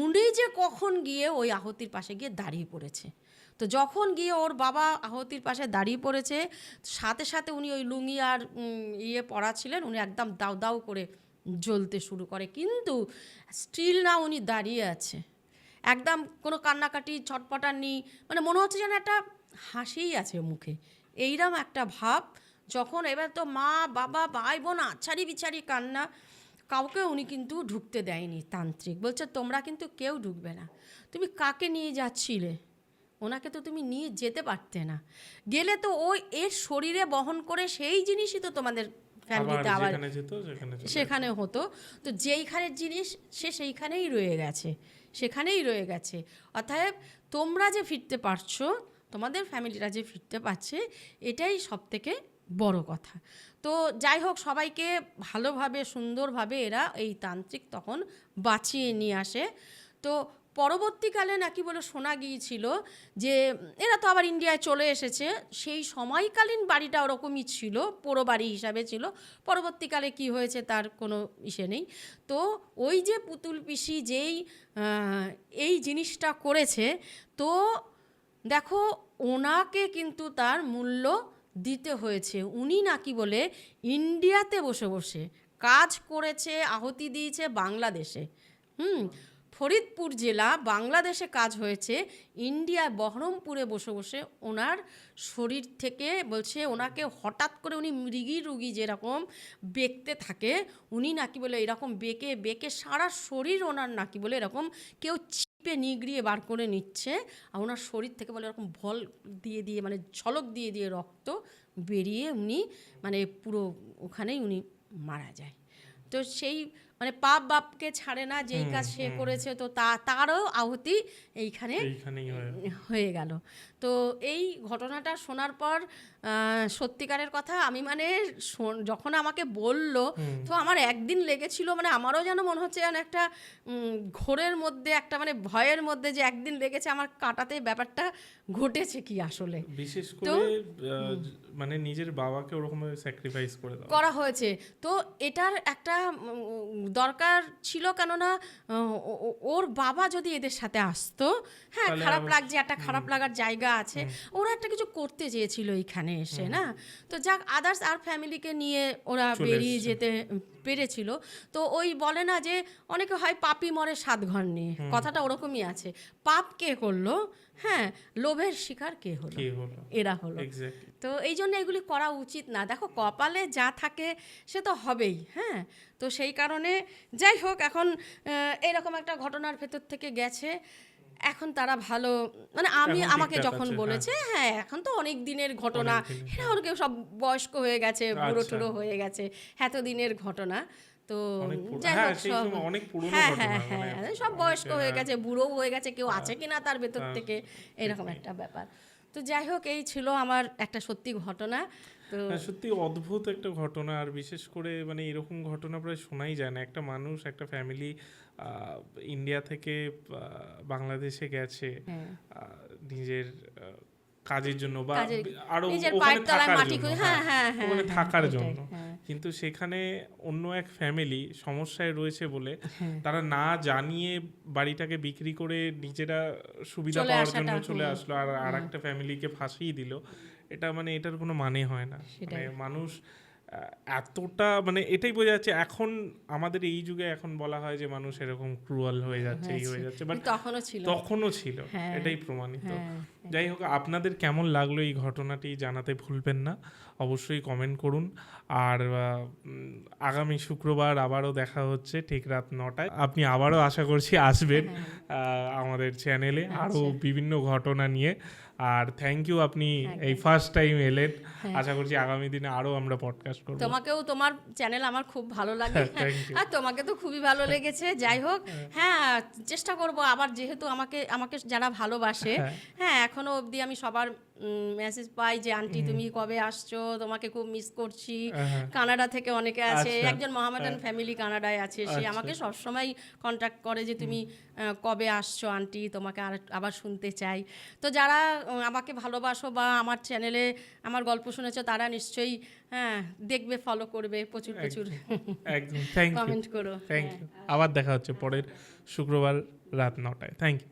উনি যে কখন গিয়ে ওই আহতির পাশে গিয়ে দাঁড়িয়ে পড়েছে। তো যখন গিয়ে ওর বাবা আহতির পাশে দাঁড়িয়ে পড়েছে, সাথে সাথে উনি ওই লুঙ্গি আর পরা ছিলেন, উনি একদম দাউ দাউ করে জ্বলতে শুরু করে। কিন্তু স্টিল না, উনি দাঁড়িয়ে আছে, একদম কোনো কান্নাকাটি ছটপটার নেই, মানে মনে হচ্ছে যেন একটা হাসিই আছে মুখে, এইরকম একটা ভাব। যখন এবার তো মা বাবা ভাই বোন আছাড়ি বিচারি কান্না, কাউকে উনি কিন্তু ঢুকতে দেয়নি। তান্ত্রিক বলছে তোমরা কিন্তু কেউ ঢুকবে না। তুমি কাকে নিয়ে যাচ্ছিলে? ওনাকে তো তুমি নিয়ে যেতে পারতে না, গেলে তো ওই এর শরীরে বহন করে সেই জিনিসই তো তোমাদের ফ্যামিলিতে আবার সেখানে হতো। তো যেইখানের জিনিস সে সেইখানেই রয়ে গেছে, সেখানেই রয়ে গেছে। অতএব তোমরা যে ফিরতে পারছো, তোমাদের ফ্যামিলিরা যে ফিরতে পারছে, এটাই সবথেকে বড় কথা। তো যাই হোক, সবাইকে ভালোভাবে সুন্দরভাবে এরা এই তান্ত্রিক তখন বাঁচিয়ে নিয়ে আসে। তো পরবর্তীকালে নাকি বলে শোনা গিয়েছিল যে এরা তো আবার ইন্ডিয়ায় চলে এসেছে, সেই সময়কালীন বাড়িটা ওরকমই ছিল, পোড়ো বাড়ি হিসাবে ছিল। পরবর্তীকালে কি হয়েছে তার কোনো ইসে নেই। তো ওই যে পুতুল পিসি যেই এই জিনিসটা করেছে, তো দেখো ওনাকে কিন্তু তার মূল্য দিতে হয়েছে। উনি নাকি বলে ইন্ডিয়াতে বসে বসে কাজ করেছে, আহুতি দিয়েছে বাংলাদেশে। ফরিদপুর জেলা বাংলাদেশে কাজ হয়েছে, ইন্ডিয়ায় বহরমপুরে বসে বসে ওনার শরীর থেকে বলছে, ওনাকে হঠাৎ করে উনি মৃগী রুগী যেরকম বেঁকতে থাকে, উনি নাকি বলে এরকম বেঁকে বেঁকে সারা শরীর ওনার নাকি বলে এরকম কেউ চিপে নিগড়িয়ে বার করে নিচ্ছে। আর ওনার শরীর থেকে বলে এরকম ভল দিয়ে দিয়ে, মানে ঝলক দিয়ে দিয়ে রক্ত বেরিয়ে উনি মানে পুরো ওখানেই উনি মারা যায়। তো সেই মানে পাপ বাপকে ছাড়ে না, যেই কাজ সে করেছে, তো তারও আহুতি এইখানেই হয়ে গেল। তো এই ঘটনাটা শোনার পর সত্যিকারের কথা, আমি মানে যখন আমাকে বলল, তো আমার একদিন লেগেছিল, মানে আমারও যেন মনে হচ্ছে যেন একটা ঘোরের মধ্যে, একটা মানে ভয়ের মধ্যে যে একদিন লেগেছে আমার কাটাতে, ব্যাপারটা ঘটেছে কি আসলে। বিশেষ করে মানে নিজের বাবাকে ওরকম স্যাক্রিফাইস করা হয়েছে। তো এটার একটা দরকার ছিল, কেননা ওর বাবা যদি এদের সাথে আসতো, হ্যাঁ খারাপ লাগছে, একটা খারাপ লাগার জায়গা আছে, ওরা একটা কিছু করতে চেয়েছিল এইখানে এসে, না তো যাক আদার্স আর ফ্যামিলিকে নিয়ে ওরা বেরিয়ে যেতে পেরেছিল। তো ওই বলে না যে অনেকে হয় পাপি মরে 7 ঘর নিয়ে, কথাটা ওরকমই আছে। পাপ কে করলো? হ্যাঁ, লোভের শিকার কে হলো? এরা হলো। তো এই জন্য এগুলি করা উচিত না। দেখো কপালে যা থাকে সে তো হবেই। হ্যাঁ, তো সেই কারণে যাই হোক, এখন এরকম একটা ঘটনার ভেতর থেকে গেছে, এখন তারা ভালো, মানে আমাকে যখন বলেছে, হ্যাঁ এখন তো অনেক দিনের ঘটনা, এরা ওর কেউ সব বয়স্ক হয়ে গেছে, বুড়ো টুড়ো হয়ে গেছে, এত দিনের ঘটনা। তো যাই হোক, সব হ্যাঁ হ্যাঁ হ্যাঁ সব বয়স্ক হয়ে গেছে, বুড়োও হয়ে গেছে, কেউ আছে কিনা তার ভেতর থেকে, এরকম একটা ব্যাপার। তো যাই হোক, এই ছিল আমার একটা সত্যি ঘটনা। তো সত্যি অদ্ভুত একটা ঘটনা। আর বিশেষ করে মানে এরকম ঘটনা প্রায় শোনাই যায় না। একটা মানুষ, একটা ফ্যামিলি ইন্ডিয়া থেকে বাংলাদেশে গেছে, নিজের কাজের জন্য বা কাজের- আরো নিজের ওখানে পায়ের তলায় থাকার মাটি জন্য, খুঁজে, হ্যাঁ হ্যাঁ হ্যাঁ ওখানে হ্যাঁ, থাকার এটাই, জন্য। হ্যাঁ কিন্তু সেখানে অন্য এক ফ্যামিলি সমস্যায় রয়েছে বলে হ্যাঁ। তারা না জানিয়ে বাড়িটাকে বিক্রি করে নিজেরা সুবিধা চলে পাওয়ার আসাটা, জন্য চলে হুম, আসলো, আর একটা ফ্যামিলিকে ফাঁসিয়ে দিল। এটা মানে এটার কোনো মানে হয় না। মানে সেটাই। মানুষ এতটা মানে এটাই বোঝা যাচ্ছে এখন আমাদের এই যুগে এখন বলা হয় যে মানুষ এরকম ক্রুয়াল হয়ে যাচ্ছে, এই হয়ে যাচ্ছে, বাট তখনও ছিল। তখনও ছিল, হ্যাঁ, এটাই প্রমাণিত। হ্যাঁ, যাই হোক, আপনাদের কেমন লাগলো এই ঘটনাটি জানাতে ভুলবেন না, অবশ্যই কমেন্ট করুন। আর আগামী শুক্রবার আবারও দেখা হচ্ছে ঠিক রাত 9টায়। আপনি আবারও আশা করছি আসবেন আমাদের চ্যানেলে আরও বিভিন্ন ঘটনা নিয়ে। আর থ্যাংক ইউ, আপনি এই ফার্স্ট টাইম এলেন। আশা করছি আগামী দিনে আরও আমরা পডকাস্ট করব। তোমাকেও, তোমার চ্যানেল আমার খুব ভালো লাগে, Thank you. আর তোমাকে তো খুবই ভালো লেগেছে। যাই হোক, হ্যাঁ চেষ্টা করব আবার, যেহেতু আমাকে আমাকে যারা ভালোবাসে, হ্যাঁ এখনো অবধি আমি সবার মেসেজ পাই যে আন্টি তুমি কবে আসছো, তোমাকে খুব মিস করছি। কানাডা থেকে অনেকে আছে, আচ্ছা। একজন মোহামেডান ফ্যামিলি কানাডায় আছে, সে আচ্ছা। আমাকে সবসময় কন্ট্যাক্ট করে যে তুমি কবে আসছো আন্টি, তোমাকে আবার শুনতে চাই। তো যারা আমাকে ভালোবাসো বা আমার চ্যানেলে আমার গল্প শুনেছো, তারা নিশ্চয়ই হ্যাঁ দেখবে, ফলো করবে, প্রচুর প্রচুর একদম, থ্যাংক ইউ, কমেন্ট করো। Thank you. আবার দেখা হচ্ছে পরের শুক্রবার রাত 9টায়। Thank you.